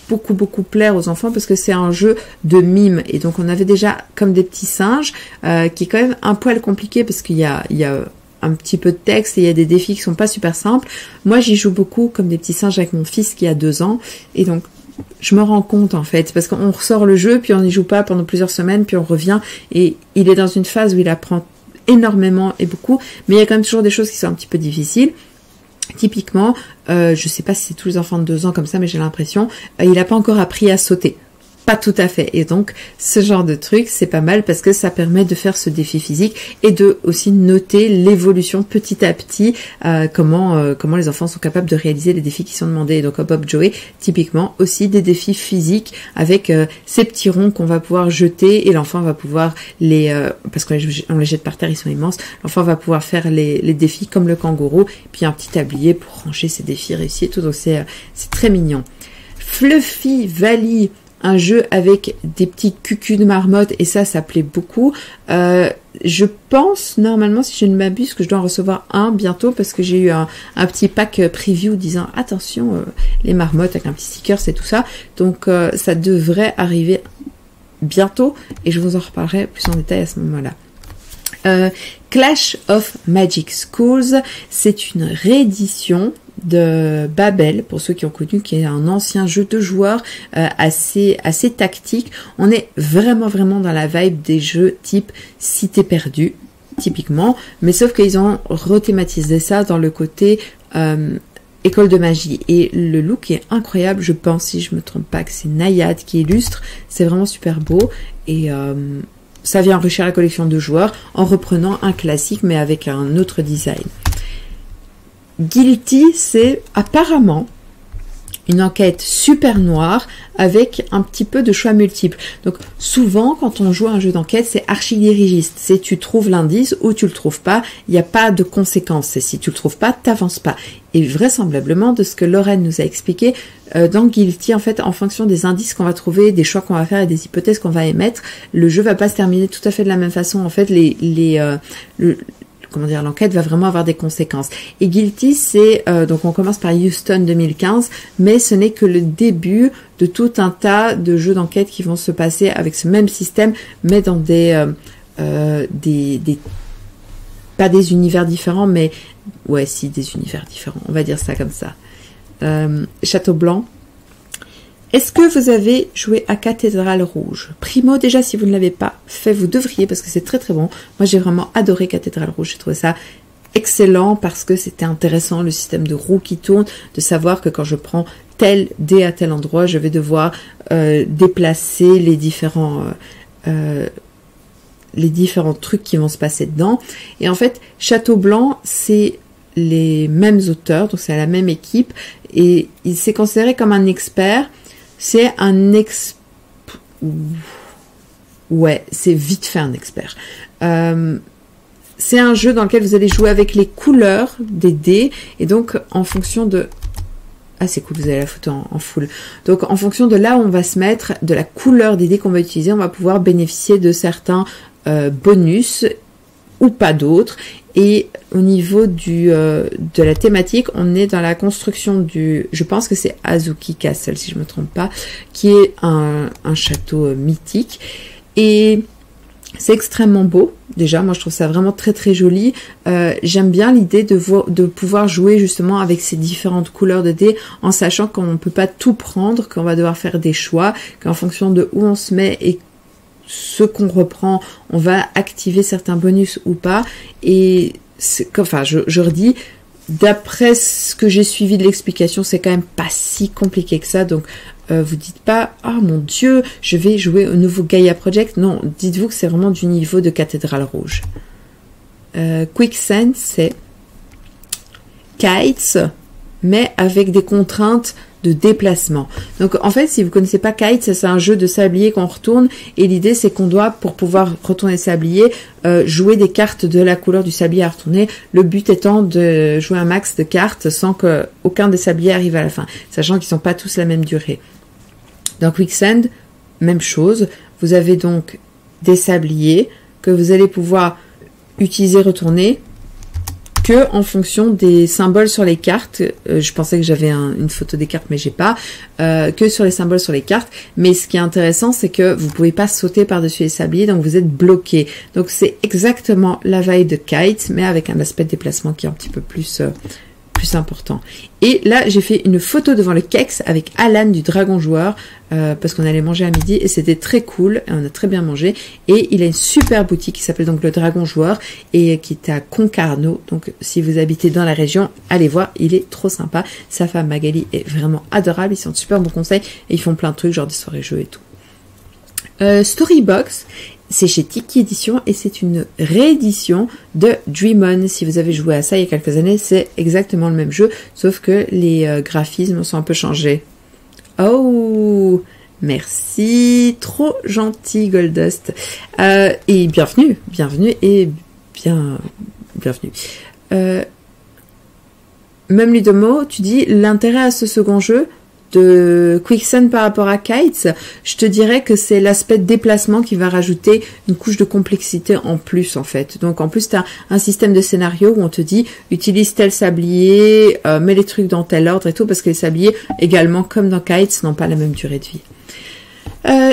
beaucoup plaire aux enfants parce que c'est un jeu de mime. Et donc on avait déjà comme des petits singes, qui est quand même un poil compliqué parce qu'il y a un petit peu de texte et il y a des défis qui sont pas super simples. Moi, j'y joue beaucoup comme des petits singes avec mon fils qui a 2 ans. Et donc, je me rends compte en fait, parce qu'on ressort le jeu, puis on n'y joue pas pendant plusieurs semaines, puis on revient, et il est dans une phase où il apprend énormément et beaucoup, mais il y a quand même toujours des choses qui sont un petit peu difficiles. Typiquement, je sais pas si c'est tous les enfants de 2 ans comme ça, mais j'ai l'impression, il n'a pas encore appris à sauter. pas tout à fait. Et donc, ce genre de truc, c'est pas mal parce que ça permet de faire ce défi physique et de aussi noter l'évolution petit à petit, comment les enfants sont capables de réaliser les défis qui sont demandés. Et donc, Bob Joey, typiquement, aussi des défis physiques avec ces petits ronds qu'on va pouvoir jeter et l'enfant va pouvoir parce qu'on les jette par terre, ils sont immenses, l'enfant va pouvoir faire les défis comme le kangourou, puis un petit tablier pour ranger ses défis réussis et tout. Donc, c'est très mignon. Fluffy Valley, un jeu avec des petits cucus de marmotte et ça plaît beaucoup. Je pense normalement, si je ne m'abuse, que je dois en recevoir un bientôt parce que j'ai eu un petit pack preview disant attention les marmottes avec un petit sticker, c'est tout ça. Donc ça devrait arriver bientôt et je vous en reparlerai plus en détail à ce moment-là. Clash of Magic Schools, c'est une réédition de Babel, pour ceux qui ont connu, qui est un ancien jeu de joueurs assez tactique. On est vraiment dans la vibe des jeux type Cité perdue, typiquement, mais sauf qu'ils ont rethématisé ça dans le côté école de magie. Et le look est incroyable, je pense, si je me trompe pas, que c'est Nayad qui illustre. C'est vraiment super beau et ça vient enrichir la collection de joueurs en reprenant un classique mais avec un autre design. Guilty, c'est apparemment une enquête super noire avec un petit peu de choix multiples. Donc souvent quand on joue à un jeu d'enquête, c'est archi-dirigiste. C'est tu trouves l'indice ou tu le trouves pas, il n'y a pas de conséquences. Et si tu le trouves pas, t'avances pas. Et vraisemblablement, de ce que Lorraine nous a expliqué, dans Guilty, en fait, en fonction des indices qu'on va trouver, des choix qu'on va faire et des hypothèses qu'on va émettre, le jeu va pas se terminer tout à fait de la même façon. En fait, l'enquête va vraiment avoir des conséquences. Et Guilty, c'est donc on commence par Houston 2015, mais ce n'est que le début de tout un tas de jeux d'enquête qui vont se passer avec ce même système, mais dans pas des univers différents, mais des univers différents. On va dire ça comme ça. Château Blanc. Est-ce que vous avez joué à Cathédrale Rouge? Primo, déjà, si vous ne l'avez pas fait, vous devriez, parce que c'est très très bon. Moi, j'ai vraiment adoré Cathédrale Rouge. J'ai trouvé ça excellent parce que c'était intéressant, le système de roue qui tourne, de savoir que quand je prends tel dé à tel endroit, je vais devoir déplacer les différents trucs qui vont se passer dedans. Et en fait, Château Blanc, c'est les mêmes auteurs, donc c'est la même équipe, et il s'est considéré comme un expert. C'est c'est vite fait un expert. C'est un jeu dans lequel vous allez jouer avec les couleurs des dés, et donc en fonction de... Ah, c'est cool, vous avez la photo en full. Donc, en fonction de là où on va se mettre, de la couleur des dés qu'on va utiliser, on va pouvoir bénéficier de certains bonus ou pas d'autres. Et au niveau de la thématique, on est dans la construction je pense que c'est Azuki Castle, si je me trompe pas, qui est un château mythique. Et c'est extrêmement beau. Déjà, moi, je trouve ça vraiment très, très joli. J'aime bien l'idée de pouvoir jouer justement avec ces différentes couleurs de dés, en sachant qu'on ne peut pas tout prendre, qu'on va devoir faire des choix, qu'en fonction de où on se met et ce qu'on reprend, on va activer certains bonus ou pas. Et je redis, d'après ce que j'ai suivi de l'explication, c'est quand même pas si compliqué que ça. Donc, vous dites pas, oh mon Dieu, je vais jouer au nouveau Gaia Project. Non, dites-vous que c'est vraiment du niveau de Cathédrale Rouge. Quicksand, c'est Kites, mais avec des contraintes de déplacement. Donc en fait, si vous connaissez pas Kite, c'est un jeu de sablier qu'on retourne, et l'idée c'est qu'on doit, pour pouvoir retourner le sablier, jouer des cartes de la couleur du sablier à retourner, le but étant de jouer un max de cartes sans que aucun des sabliers arrive à la fin, sachant qu'ils sont pas tous la même durée. Dans Quicksand, même chose, vous avez donc des sabliers que vous allez pouvoir utiliser, retourner, que en fonction des symboles sur les cartes. Je pensais que j'avais une photo des cartes, mais j'ai pas. Que sur les symboles sur les cartes. Mais ce qui est intéressant, c'est que vous pouvez pas sauter par-dessus les sabliers, donc vous êtes bloqué. Donc c'est exactement la vibe de Kite, mais avec un aspect de déplacement qui est un petit peu plus important. Et là, j'ai fait une photo devant le Kex avec Alan du Dragon Joueur, parce qu'on allait manger à midi et c'était très cool, et on a très bien mangé. Et il a une super boutique qui s'appelle donc le Dragon Joueur et qui est à Concarneau. Donc si vous habitez dans la région, allez voir, il est trop sympa. Sa femme Magali est vraiment adorable, ils sont de super bons conseils et ils font plein de trucs, genre des soirées jeux et tout. Storybox, c'est chez Tiki Édition et c'est une réédition de Dream On. Si vous avez joué à ça il y a quelques années, c'est exactement le même jeu, sauf que les graphismes sont un peu changés. Oh, merci, trop gentil Goldust. Et bienvenue et bienvenue. Même Ludomo, tu dis l'intérêt à ce second jeu de Quicksand par rapport à Kites, je te dirais que c'est l'aspect de déplacement qui va rajouter une couche de complexité en plus en fait. Donc en plus tu as un système de scénario où on te dit utilise tel sablier, mets les trucs dans tel ordre et tout, parce que les sabliers également comme dans Kites n'ont pas la même durée de vie.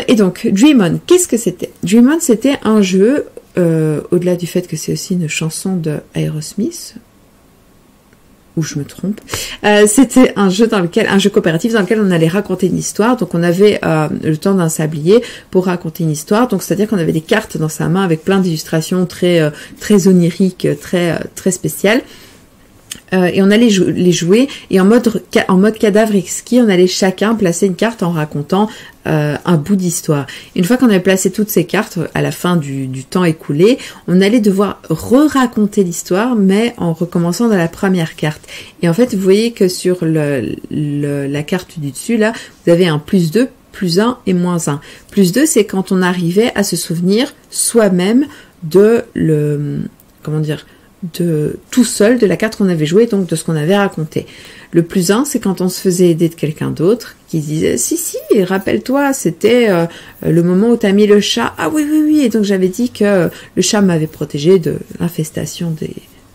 Et donc Dream On, qu'est-ce que c'était? Dream On, c'était un jeu, au-delà du fait que c'est aussi une chanson de Aerosmith, ou je me trompe, c'était un jeu coopératif dans lequel on allait raconter une histoire. Donc on avait le temps d'un sablier pour raconter une histoire. Donc c'est-à-dire qu'on avait des cartes dans sa main avec plein d'illustrations très oniriques, très spéciales. Et on allait les jouer, et en mode cadavre exquis, on allait chacun placer une carte en racontant un bout d'histoire. Une fois qu'on avait placé toutes ces cartes, à la fin du temps écoulé, on allait devoir re-raconter l'histoire, mais en recommençant dans la première carte. Et en fait, vous voyez que sur la carte du dessus, là, vous avez un +2, +1 et -1. +2, c'est quand on arrivait à se souvenir soi-même de tout seul de la carte qu'on avait jouée, donc de ce qu'on avait raconté. Le +1, c'est quand on se faisait aider de quelqu'un d'autre, qui disait si, rappelle-toi, c'était le moment où tu as mis le chat. Ah oui, et donc j'avais dit que le chat m'avait protégé de l'infestation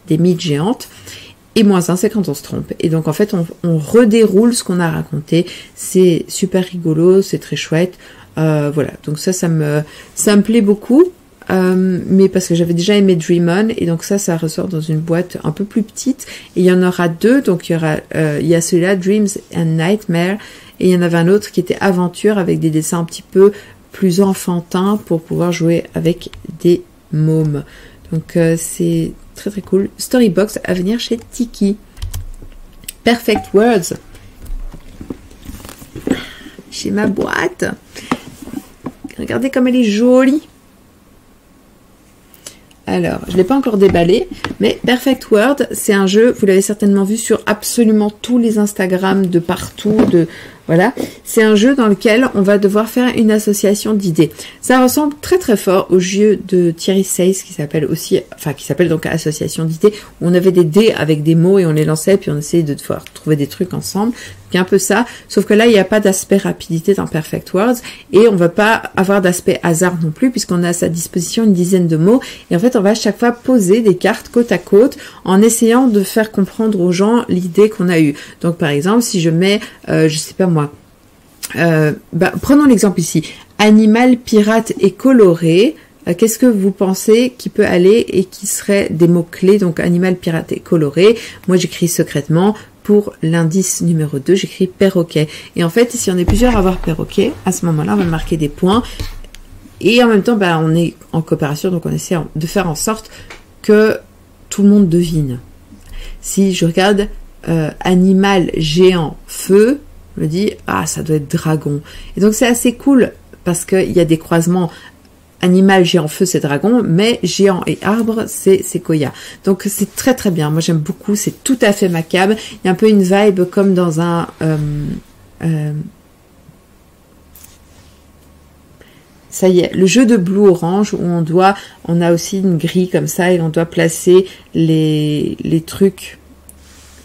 des mythes géantes. Et -1, c'est quand on se trompe. Et donc en fait, on redéroule ce qu'on a raconté. C'est super rigolo, c'est très chouette. Voilà, donc ça me plaît beaucoup. Mais parce que j'avais déjà aimé Dream On, et donc ça ressort dans une boîte un peu plus petite, et il y en aura deux. Donc il y a celui-là, Dreams and Nightmare, et il y en avait un autre qui était Aventure, avec des dessins un petit peu plus enfantins pour pouvoir jouer avec des mômes. Donc c'est très très cool. Storybox à venir chez Tiki. Perfect Words, chez ma boîte. Regardez comme elle est jolie. Alors, je ne l'ai pas encore déballé, mais Perfect World, c'est un jeu, vous l'avez certainement vu sur absolument tous les Instagram de partout, voilà. C'est un jeu dans lequel on va devoir faire une association d'idées. Ça ressemble très très fort au jeu de Thierry Seyss qui s'appelle donc Association d'idées, où on avait des dés avec des mots et on les lançait, puis on essayait de devoir trouver des trucs ensemble. C'est un peu ça, sauf que là, il n'y a pas d'aspect rapidité dans Perfect Words, et on ne va pas avoir d'aspect hasard non plus, puisqu'on a à sa disposition une dizaine de mots, et en fait, on va à chaque fois poser des cartes côte à côte, en essayant de faire comprendre aux gens l'idée qu'on a eue. Donc, par exemple, si je mets, je sais pas moi, prenons l'exemple ici, animal, pirate et coloré, qu'est-ce que vous pensez qui peut aller et qui serait des mots-clés? Donc, animal, pirate et coloré. Moi, j'écris secrètement. Pour l'indice numéro 2, j'écris perroquet. Et en fait, si on est plusieurs à avoir perroquet, à ce moment-là, on va marquer des points. Et en même temps, on est en coopération, donc on essaie de faire en sorte que tout le monde devine. Si je regarde animal, géant, feu, je me dis, ça doit être dragon. Et donc, c'est assez cool parce qu'il y a des croisements. Animal, géant, feu, c'est dragon, mais géant et arbre, c'est séquoia. Donc c'est très très bien. Moi j'aime beaucoup, c'est tout à fait ma came. Il y a un peu une vibe comme dans un ça y est, le jeu de Blue Orange où on a aussi une grille comme ça et on doit placer les trucs.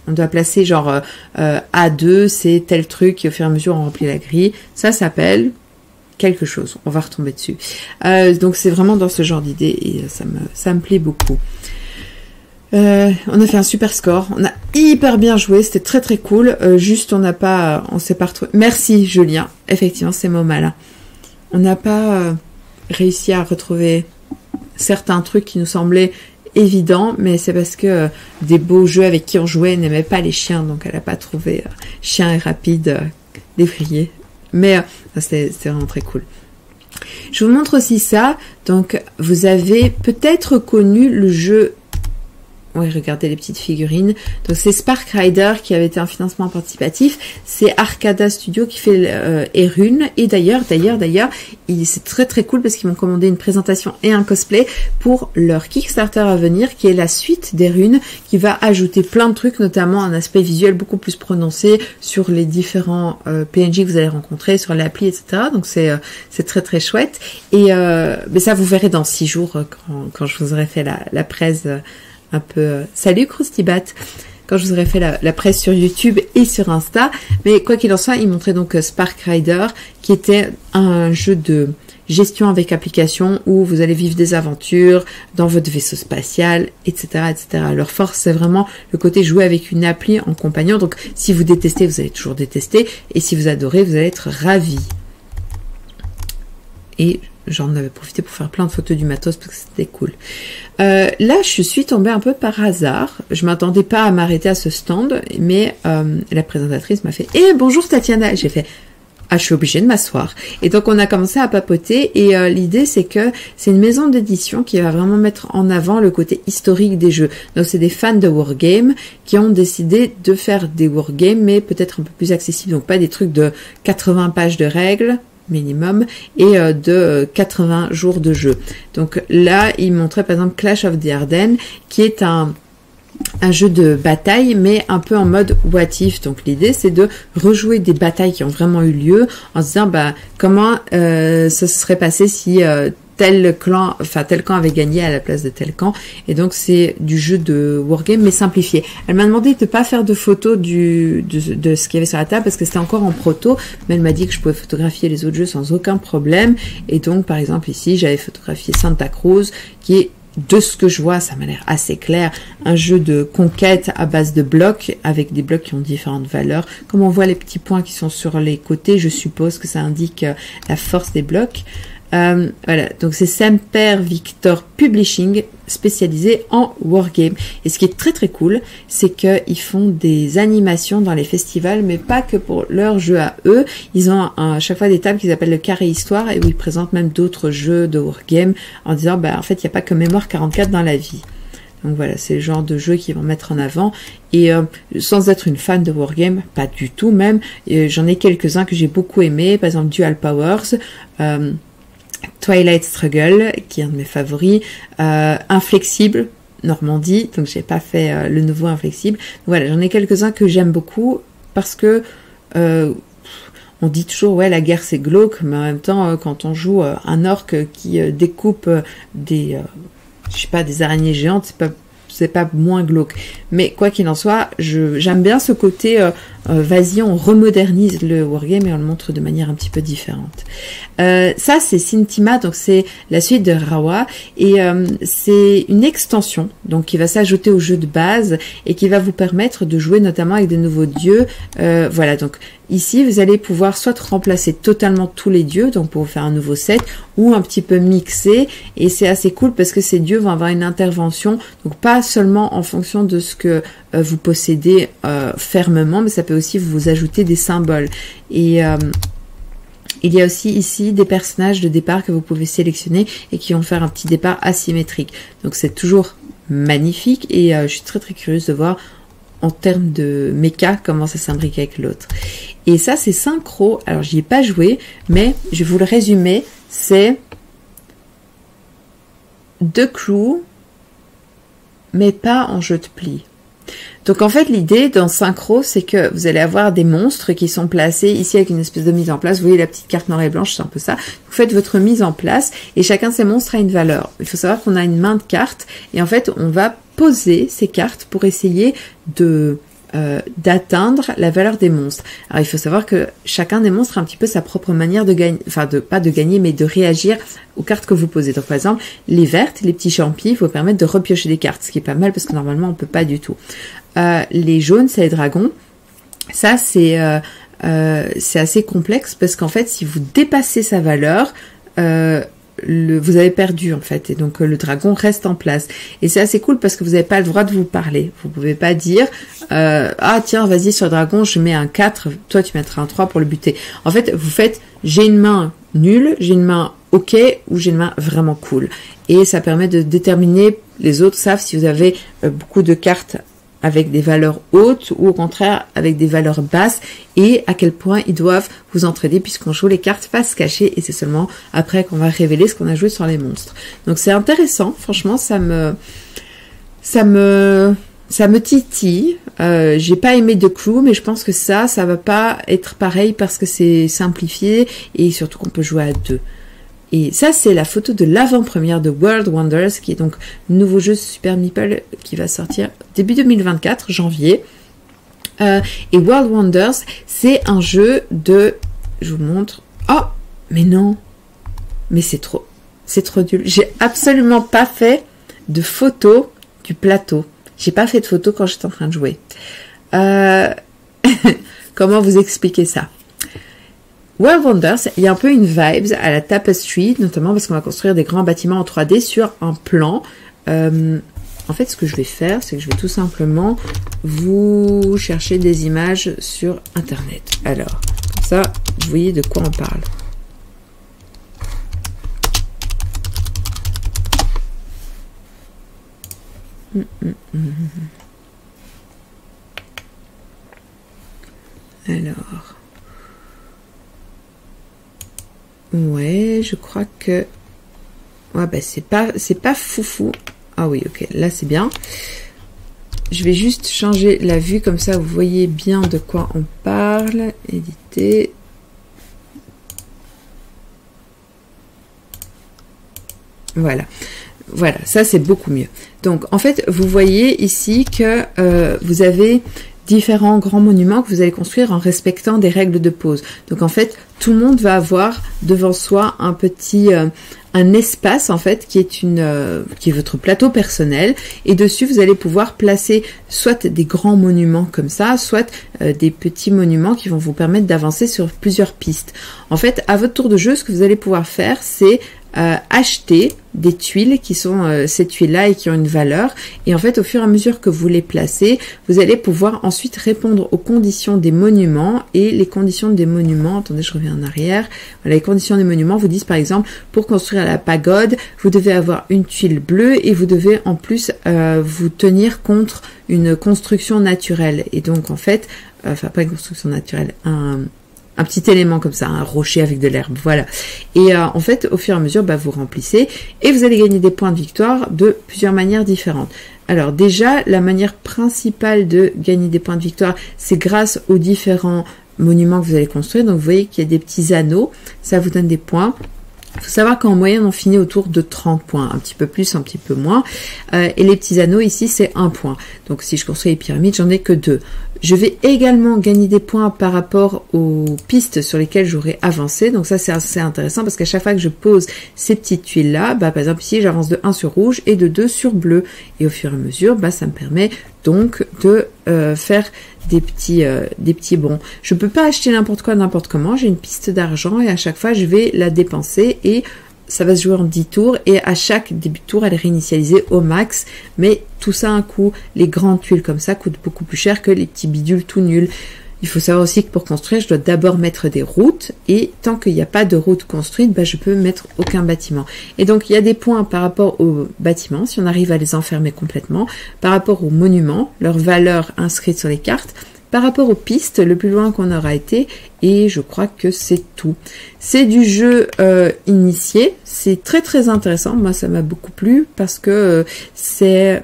On doit placer genre A2, c'est tel truc et au fur et à mesure on remplit la grille. Ça s'appelle quelque chose, on va retomber dessus. Donc c'est vraiment dans ce genre d'idée et ça me plaît beaucoup. On a fait un super score, on a hyper bien joué, c'était très très cool. Juste on s'est pas retrouvé. Merci Julien, effectivement c'est mon malin. On n'a pas réussi à retrouver certains trucs qui nous semblaient évidents, mais c'est parce que des beaux jeux avec qui on jouait n'aimaient pas les chiens, donc elle n'a pas trouvé chien et rapide défrayé. Mais c'est vraiment très cool. Je vous montre aussi ça. Donc, vous avez peut-être connu le jeu Oui, regardez les petites figurines. Donc c'est Spark Rider qui avait été un financement participatif. C'est Arcada Studio qui fait Erune. Et d'ailleurs, c'est très très cool parce qu'ils m'ont commandé une présentation et un cosplay pour leur Kickstarter à venir, qui est la suite d'Erune, qui va ajouter plein de trucs, notamment un aspect visuel beaucoup plus prononcé sur les différents PNJ que vous allez rencontrer, sur l'appli, etc. Donc c'est très très chouette. Et mais ça vous verrez dans 6 jours quand je vous aurai fait la presse. Un peu salut Croustibat, quand je vous aurais fait la presse sur YouTube et sur Insta. Mais quoi qu'il en soit, il montrait donc Spark Rider, qui était un jeu de gestion avec application où vous allez vivre des aventures dans votre vaisseau spatial, etc., etc. Leur force, c'est vraiment le côté jouer avec une appli en compagnon. Donc, si vous détestez, vous allez toujours détester, et si vous adorez, vous allez être ravis. Et j'en avais profité pour faire plein de photos du matos parce que c'était cool. Là, je suis tombée un peu par hasard. Je m'attendais pas à m'arrêter à ce stand, mais la présentatrice m'a fait « Eh, bonjour Tatiana !» J'ai fait « Ah, je suis obligée de m'asseoir. » Et donc, on a commencé à papoter, et l'idée, c'est que c'est une maison d'édition qui va vraiment mettre en avant le côté historique des jeux. Donc, c'est des fans de wargame qui ont décidé de faire des wargames, mais peut-être un peu plus accessibles. Donc, pas des trucs de 80 pages de règles, minimum, et de 80 jours de jeu. Donc là, il montrait par exemple Clash of the Ardennes, qui est un jeu de bataille, mais un peu en mode what if. Donc l'idée, c'est de rejouer des batailles qui ont vraiment eu lieu, en se disant comment ça se serait passé si tel camp avait gagné à la place de tel camp. Et donc c'est du jeu de wargame mais simplifié. Elle m'a demandé de pas faire de photos de ce qu'il y avait sur la table parce que c'était encore en proto, mais elle m'a dit que je pouvais photographier les autres jeux sans aucun problème. Et donc par exemple ici j'avais photographié Santa Cruz, qui est, de ce que je vois, ça m'a l'air assez clair, un jeu de conquête à base de blocs, avec des blocs qui ont différentes valeurs. Comme on voit les petits points qui sont sur les côtés, je suppose que ça indique la force des blocs. Voilà, donc c'est Semper Victor Publishing, spécialisé en wargame. Et ce qui est très très cool, c'est qu'ils font des animations dans les festivals, mais pas que pour leurs jeux à eux. Ils ont à chaque fois des tables qu'ils appellent le carré histoire, et où ils présentent même d'autres jeux de wargame, en disant, en fait, il n'y a pas que Mémoire 44 dans la vie. Donc voilà, c'est le genre de jeu qu'ils vont mettre en avant. Et sans être une fan de wargame, pas du tout même, j'en ai quelques-uns que j'ai beaucoup aimés, par exemple Dual Powers, Twilight Struggle, qui est un de mes favoris, Inflexible, Normandie, donc j'ai pas fait le nouveau Inflexible. Voilà, j'en ai quelques-uns que j'aime beaucoup parce que on dit toujours ouais la guerre c'est glauque, mais en même temps quand on joue un orc qui découpe des araignées géantes, c'est pas moins glauque. Mais quoi qu'il en soit, j'aime bien ce côté vas-y, on remodernise le wargame et on le montre de manière un petit peu différente. Ça, c'est Cintima, donc c'est la suite de Rawa, et c'est une extension donc qui va s'ajouter au jeu de base et qui va vous permettre de jouer notamment avec des nouveaux dieux. Voilà, donc ici, vous allez pouvoir soit remplacer totalement tous les dieux, donc pour faire un nouveau set, ou un petit peu mixer, et c'est assez cool parce que ces dieux vont avoir une intervention, donc pas seulement en fonction de ce que vous possédez fermement, mais ça peut aussi vous ajouter des symboles. Et il y a aussi ici des personnages de départ que vous pouvez sélectionner et qui vont faire un petit départ asymétrique. Donc c'est toujours magnifique, et je suis très très curieuse de voir en termes de méca comment ça s'imbrique avec l'autre. Et ça c'est Synchro, alors j'y ai pas joué, mais je vais vous le résumer, c'est The Crew, mais pas en jeu de pli. Donc en fait l'idée dans Synchro, c'est que vous allez avoir des monstres qui sont placés ici avec une espèce de mise en place. Vous voyez la petite carte noire et blanche, c'est un peu ça. Vous faites votre mise en place et chacun de ces monstres a une valeur. Il faut savoir qu'on a une main de cartes et en fait on va poser ces cartes pour essayer d'atteindre la valeur des monstres. Alors il faut savoir que chacun des monstres a un petit peu sa propre manière de gagner, enfin pas de gagner, mais de réagir aux cartes que vous posez. Donc par exemple, les vertes, les petits champis, vous permettent de repiocher des cartes, ce qui est pas mal parce que normalement on peut pas du tout. Les jaunes, c'est les dragons. Ça c'est assez complexe parce qu'en fait, si vous dépassez sa valeur, vous avez perdu en fait, et donc le dragon reste en place. Et c'est assez cool parce que vous n'avez pas le droit de vous parler. Vous pouvez pas dire ah tiens vas-y sur le dragon je mets un 4, toi tu mettras un 3 pour le buter. En fait vous faites j'ai une main nulle, j'ai une main ok ou j'ai une main vraiment cool. Et ça permet de déterminer les autres savent si vous avez beaucoup de cartes avec des valeurs hautes ou au contraire avec des valeurs basses et à quel point ils doivent vous entraider puisqu'on joue les cartes face cachée et c'est seulement après qu'on va révéler ce qu'on a joué sur les monstres. Donc c'est intéressant, franchement ça me titille. J'ai pas aimé The Crew, mais je pense que ça va pas être pareil parce que c'est simplifié et surtout qu'on peut jouer à deux. Et ça, c'est la photo de l'avant-première de World Wonders, qui est donc nouveau jeu Super Meeple qui va sortir début 2024, janvier. Et World Wonders, c'est un jeu de... Je vous montre. Oh, mais non. Mais c'est trop nul. J'ai absolument pas fait de photo du plateau. J'ai pas fait de photo quand j'étais en train de jouer. Comment vous expliquer ça? World Wonders, il y a un peu une vibe à la Tapestry, notamment parce qu'on va construire des grands bâtiments en 3D sur un plan. En fait, ce que je vais faire, c'est que je vais tout simplement vous chercher des images sur Internet. Alors, comme ça, vous voyez de quoi on parle. Alors... Ouais, je crois que... Ouais, bah c'est pas foufou. Ah oui, ok, là c'est bien. Je vais juste changer la vue, comme ça vous voyez bien de quoi on parle. Éditer. Voilà. Voilà, ça c'est beaucoup mieux. Donc, en fait, vous voyez ici que vous avez... différents grands monuments que vous allez construire en respectant des règles de pose. Donc en fait, tout le monde va avoir devant soi un petit un espace en fait qui est votre plateau personnel et dessus vous allez pouvoir placer soit des grands monuments comme ça, soit des petits monuments qui vont vous permettre d'avancer sur plusieurs pistes. En fait, à votre tour de jeu, ce que vous allez pouvoir faire, c'est acheter des tuiles qui sont ces tuiles-là et qui ont une valeur. Et en fait, au fur et à mesure que vous les placez, vous allez pouvoir ensuite répondre aux conditions des monuments. Et les conditions des monuments, attendez, je reviens en arrière. Voilà, les conditions des monuments vous disent par exemple, pour construire la pagode, vous devez avoir une tuile bleue et vous devez en plus vous tenir contre une construction naturelle. Et donc en fait, enfin pas une construction naturelle, un petit élément comme ça, un rocher avec de l'herbe, voilà. Et en fait, au fur et à mesure, vous remplissez et vous allez gagner des points de victoire de plusieurs manières différentes. Alors déjà, la manière principale de gagner des points de victoire, c'est grâce aux différents monuments que vous allez construire. Donc vous voyez qu'il y a des petits anneaux, ça vous donne des points. Il faut savoir qu'en moyenne, on finit autour de 30 points, un petit peu plus, un petit peu moins. Et les petits anneaux, ici, c'est 1 point. Donc, si je construis les pyramides, j'en ai que 2. Je vais également gagner des points par rapport aux pistes sur lesquelles j'aurai avancé. Donc, ça, c'est assez intéressant parce qu'à chaque fois que je pose ces petites tuiles-là, par exemple, ici, j'avance de 1 sur rouge et de 2 sur bleu. Et au fur et à mesure, ça me permet donc de faire des petits bons. Je peux pas acheter n'importe quoi, n'importe comment. J'ai une piste d'argent et à chaque fois, je vais la dépenser et ça va se jouer en 10 tours et à chaque début de tour, elle est réinitialisée au max. Mais tout ça a un coût. Les grandes tuiles comme ça coûtent beaucoup plus cher que les petits bidules tout nuls. Il faut savoir aussi que pour construire, je dois d'abord mettre des routes et tant qu'il n'y a pas de route construite, je peux mettre aucun bâtiment. Et donc, il y a des points par rapport aux bâtiments, si on arrive à les enfermer complètement, par rapport aux monuments, leur valeur inscrite sur les cartes, par rapport aux pistes, le plus loin qu'on aura été, et je crois que c'est tout. C'est du jeu initié, c'est très très intéressant, moi ça m'a beaucoup plu parce que c'est...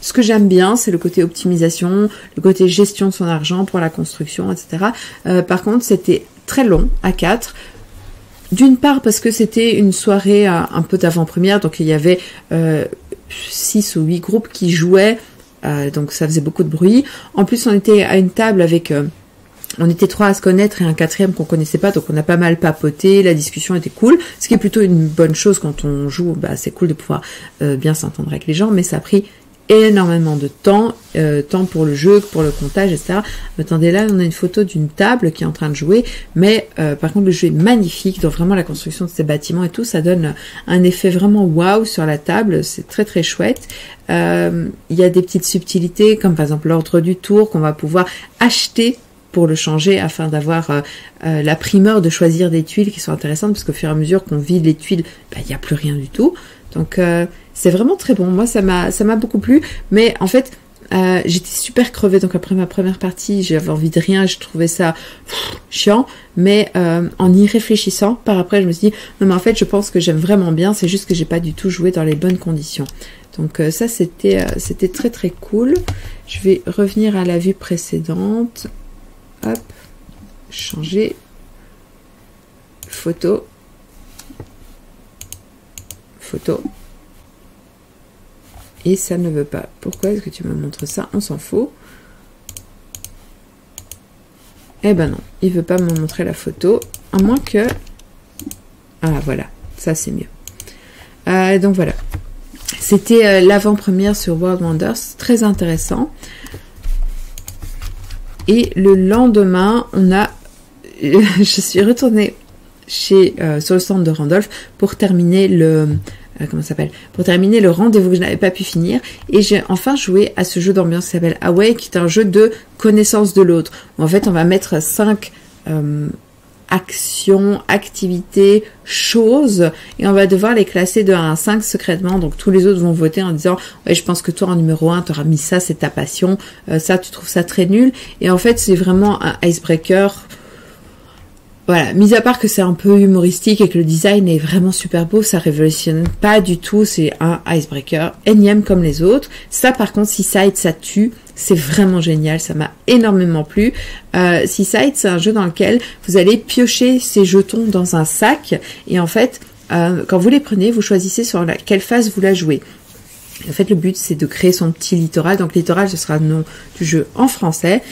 Ce que j'aime bien, c'est le côté optimisation, le côté gestion de son argent pour la construction, etc. Par contre, c'était très long, à 4. D'une part, parce que c'était une soirée un peu d'avant-première, donc il y avait 6 ou 8 groupes qui jouaient, donc ça faisait beaucoup de bruit. En plus, on était à une table avec... on était 3 à se connaître et un 4e qu'on connaissait pas, donc on a pas mal papoté, la discussion était cool, ce qui est plutôt une bonne chose quand on joue, c'est cool de pouvoir bien s'entendre avec les gens, mais ça a pris énormément de temps, tant pour le jeu que pour le comptage, etc. Attendez, là on a une photo d'une table qui est en train de jouer, mais par contre le jeu est magnifique, donc vraiment la construction de ces bâtiments et tout, ça donne un effet vraiment waouh sur la table, c'est très très chouette. Il y a des petites subtilités, comme par exemple l'ordre du tour qu'on va pouvoir acheter pour le changer afin d'avoir la primeur de choisir des tuiles qui sont intéressantes, parce qu'au fur et à mesure qu'on vide les tuiles, il n'y a plus rien du tout. Donc c'est vraiment très bon. Moi ça m'a beaucoup plu, mais en fait j'étais super crevée, donc après ma première partie j'avais envie de rien, je trouvais ça chiant, mais en y réfléchissant par après je me suis dit non mais en fait je pense que j'aime vraiment bien, c'est juste que j'ai pas du tout joué dans les bonnes conditions. Donc ça c'était très très cool. Je vais revenir à la vue précédente, hop, changer photo, et ça ne veut pas. Pourquoi est-ce que tu me montres ça? On s'en fout. Eh ben non, il veut pas me montrer la photo, à moins que... Ah voilà, ça c'est mieux. Donc voilà, c'était l'avant-première sur World Wonders, très intéressant. Et le lendemain, je suis retournée sur le stand de Randolph pour terminer pour terminer le rendez-vous que je n'avais pas pu finir, et j'ai enfin joué à ce jeu d'ambiance qui s'appelle Away, qui est un jeu de connaissance de l'autre. En fait, on va mettre 5 actions, activités, choses, et on va devoir les classer de 1 à 5 secrètement. Donc tous les autres vont voter en disant ouais, je pense que toi en numéro 1 tu auras mis ça, c'est ta passion, ça tu trouves ça très nul. Et en fait c'est vraiment un icebreaker. Voilà, mis à part que c'est un peu humoristique et que le design est vraiment super beau, ça révolutionne pas du tout, c'est un icebreaker énième comme les autres. Ça par contre, Seaside, ça tue, c'est vraiment génial, ça m'a énormément plu. Seaside, c'est un jeu dans lequel vous allez piocher ces jetons dans un sac, et en fait, quand vous les prenez, vous choisissez sur quelle phase vous la jouez. En fait, le but, c'est de créer son petit littoral. Donc, littoral, ce sera le nom du jeu en français.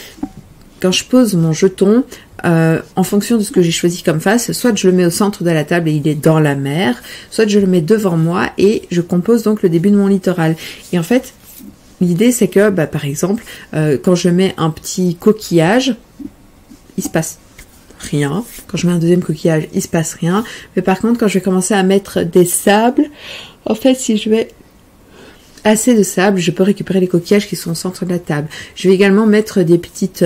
Quand je pose mon jeton, en fonction de ce que j'ai choisi comme face, soit je le mets au centre de la table et il est dans la mer, soit je le mets devant moi et je compose donc le début de mon littoral. Et en fait, l'idée c'est que, par exemple, quand je mets un petit coquillage, il se passe rien. Quand je mets un deuxième coquillage, il se passe rien. Mais par contre, quand je vais commencer à mettre des sables, en fait, si je mets assez de sable, je peux récupérer les coquillages qui sont au centre de la table. Je vais également mettre des petites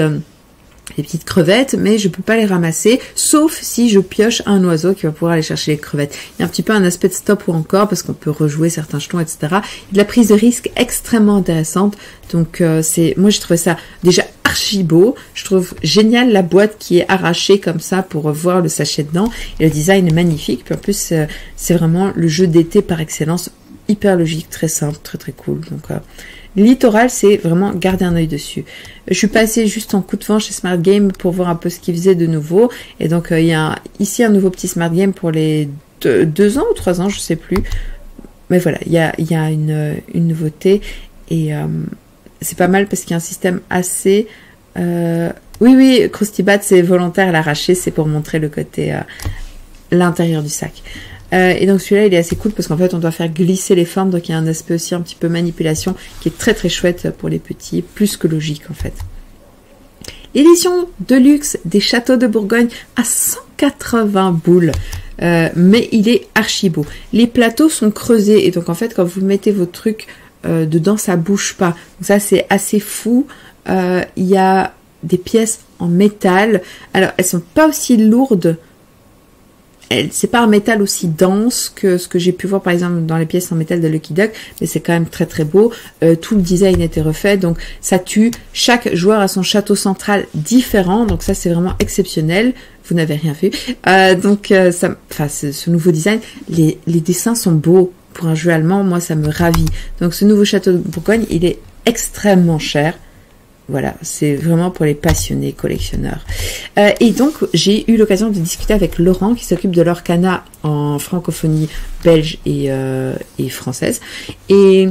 crevettes, mais je peux pas les ramasser, sauf si je pioche un oiseau qui va pouvoir aller chercher les crevettes. Il y a un petit peu un aspect de stop ou encore, parce qu'on peut rejouer certains jetons, etc. Il y a de la prise de risque extrêmement intéressante. Donc moi j'ai trouvé ça déjà archi beau. Je trouve génial la boîte qui est arrachée comme ça pour voir le sachet dedans. Et le design est magnifique. Puis en plus c'est vraiment le jeu d'été par excellence, hyper logique, très simple, très très cool. Donc littoral, c'est vraiment garder un œil dessus. Je suis passée juste en coup de vent chez Smart Game pour voir un peu ce qu'ils faisaient de nouveau. Et donc, il y a ici un nouveau petit Smart Game pour les 2 ans ou 3 ans, je sais plus. Mais voilà, il y a une nouveauté. Et c'est pas mal parce qu'il y a un système assez... Oui, Krusty Bat, c'est volontaire à l'arracher. C'est pour montrer le côté... l'intérieur du sac. Et donc celui-là il est assez cool parce qu'en fait on doit faire glisser les formes, donc il y a un aspect aussi un petit peu manipulation qui est très très chouette pour les petits, plus que logique en fait. Édition de luxe des Châteaux de Bourgogne à 180 boules, mais il est archi beau. Les plateaux sont creusés et donc en fait quand vous mettez vos trucs dedans ça bouge pas, donc ça c'est assez fou. Il y a des pièces en métal, alors elles sont pas aussi lourdes. C'est pas un métal aussi dense que ce que j'ai pu voir par exemple dans les pièces en métal de Lucky Duck, mais c'est quand même très très beau. Tout le design a été refait, donc ça tue. Chaque joueur a son château central différent, donc ça c'est vraiment exceptionnel. Vous n'avez rien vu. Ce nouveau design, les dessins sont beaux pour un jeu allemand. Moi ça me ravit. Donc ce nouveau château de Bourgogne, il est extrêmement cher. Voilà, c'est vraiment pour les passionnés collectionneurs. Et donc, j'ai eu l'occasion de discuter avec Laurent, qui s'occupe de l'Orcana en francophonie belge et française, et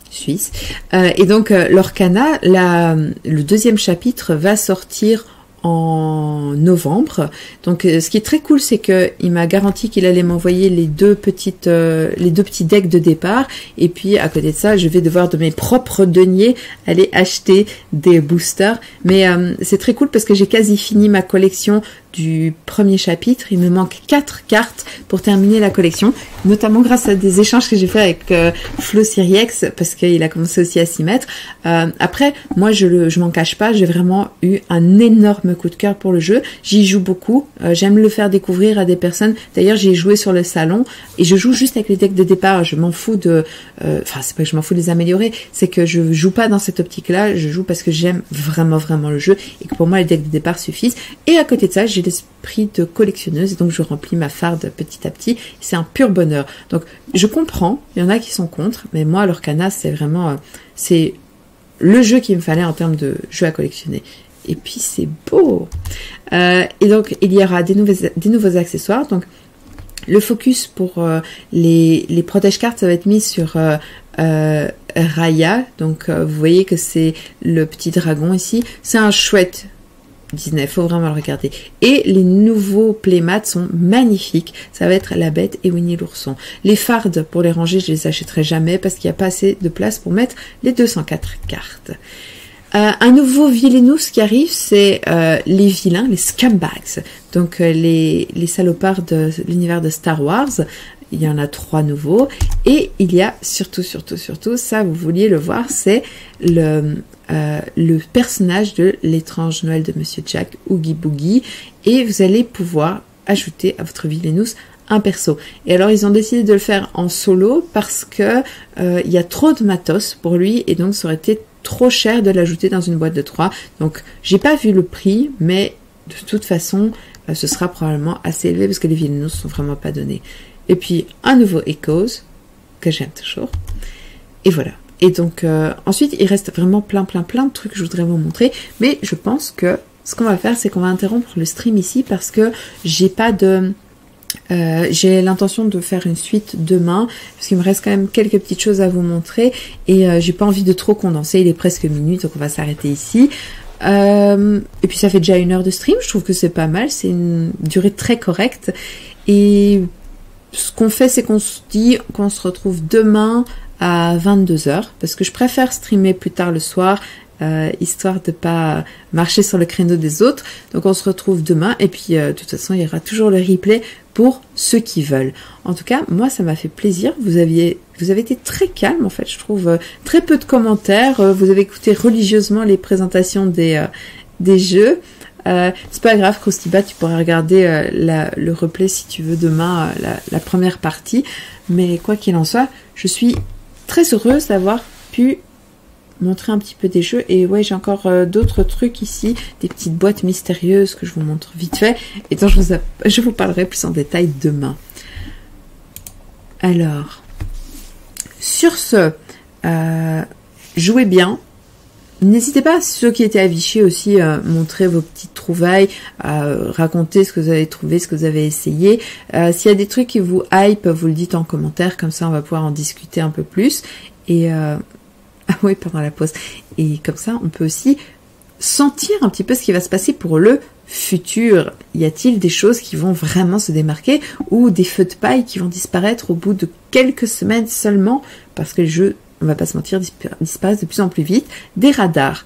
suisse. Et donc, l'Orcana, le 2e chapitre va sortir en novembre. Donc ce qui est très cool, c'est que il m'a garanti qu'il allait m'envoyer les deux petits decks de départ, et puis à côté de ça je vais devoir de mes propres deniers aller acheter des boosters, mais c'est très cool parce que j'ai quasi fini ma collection du 1er chapitre. Il me manque 4 cartes pour terminer la collection, notamment grâce à des échanges que j'ai fait avec Flo Siriex, parce qu'il a commencé aussi à s'y mettre. Après, moi je m'en cache pas, j'ai vraiment eu un énorme coup de cœur pour le jeu. J'y joue beaucoup. J'aime le faire découvrir à des personnes. D'ailleurs, j'ai joué sur le salon et je joue juste avec les decks de départ. Je m'en fous de... Enfin, c'est pas que je m'en fous de les améliorer. C'est que je joue pas dans cette optique-là. Je joue parce que j'aime vraiment, vraiment le jeu et que pour moi, les decks de départ suffisent. Et à côté de ça, j'ai l'esprit de collectionneuse et donc je remplis ma farde petit à petit. C'est un pur bonheur. Donc, je comprends. Il y en a qui sont contre. Mais moi, l'Orcana, c'est vraiment... c'est le jeu qu'il me fallait en termes de jeu à collectionner. Et puis c'est beau. Et donc il y aura des nouveaux accessoires. Donc le focus pour les protège-cartes, ça va être mis sur Raya. Donc vous voyez que c'est le petit dragon ici. C'est un chouette Disney, faut vraiment le regarder. Et les nouveaux playmats sont magnifiques. Ça va être la bête et Winnie l'ourson. Les fardes, pour les ranger, je les achèterai jamais parce qu'il n'y a pas assez de place pour mettre les 204 cartes. Un nouveau Villainous qui arrive, c'est les vilains, les scumbags. Donc les salopards de l'univers de Star Wars. Il y en a 3 nouveaux. Et il y a surtout, ça vous vouliez le voir, c'est le personnage de l'étrange Noël de Monsieur Jack, Oogie Boogie, et vous allez pouvoir ajouter à votre Villainous un perso. Et alors ils ont décidé de le faire en solo parce que il y a trop de matos pour lui et donc ça aurait été trop cher de l'ajouter dans une boîte de 3. Donc j'ai pas vu le prix, mais de toute façon ce sera probablement assez élevé parce que les Villainous sont vraiment pas donnés. Et puis un nouveau Echoes que j'aime toujours. Et voilà. Et donc ensuite il reste vraiment plein de trucs que je voudrais vous montrer, mais je pense que ce qu'on va faire c'est qu'on va interrompre le stream ici parce que j'ai pas de j'ai l'intention de faire une suite demain parce qu'il me reste quand même quelques petites choses à vous montrer et j'ai pas envie de trop condenser, il est presque minuit donc on va s'arrêter ici. Et puis ça fait déjà 1 heure de stream, je trouve que c'est pas mal, c'est une durée très correcte et ce qu'on fait c'est qu'on se dit qu'on se retrouve demain à 22h parce que je préfère streamer plus tard le soir histoire de pas marcher sur le créneau des autres. Donc on se retrouve demain et puis de toute façon il y aura toujours le replay pour ceux qui veulent. En tout cas moi ça m'a fait plaisir, vous avez été très calme en fait, je trouve très peu de commentaires, vous avez écouté religieusement les présentations des jeux. C'est pas grave, Croustiba, tu pourras regarder le replay si tu veux demain, la première partie. Mais quoi qu'il en soit, je suis très heureuse d'avoir pu montrer un petit peu des jeux. Et ouais, j'ai encore d'autres trucs ici, des petites boîtes mystérieuses que je vous montre vite fait. Et dont je vous parlerai plus en détail demain. Alors, sur ce, jouez bien. N'hésitez pas, ceux qui étaient à Vichy aussi, montrer vos petites trouvailles, raconter ce que vous avez trouvé, ce que vous avez essayé. S'il y a des trucs qui vous hype, vous le dites en commentaire, comme ça on va pouvoir en discuter un peu plus. Et ah oui, pendant la pause. Et comme ça, on peut aussi sentir un petit peu ce qui va se passer pour le futur. Y a-t-il des choses qui vont vraiment se démarquer ou des feux de paille qui vont disparaître au bout de quelques semaines seulement parce que le jeu, on va pas se mentir, disparaissent de plus en plus vite, des radars.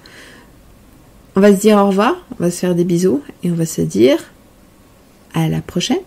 On va se dire au revoir, on va se faire des bisous et on va se dire à la prochaine.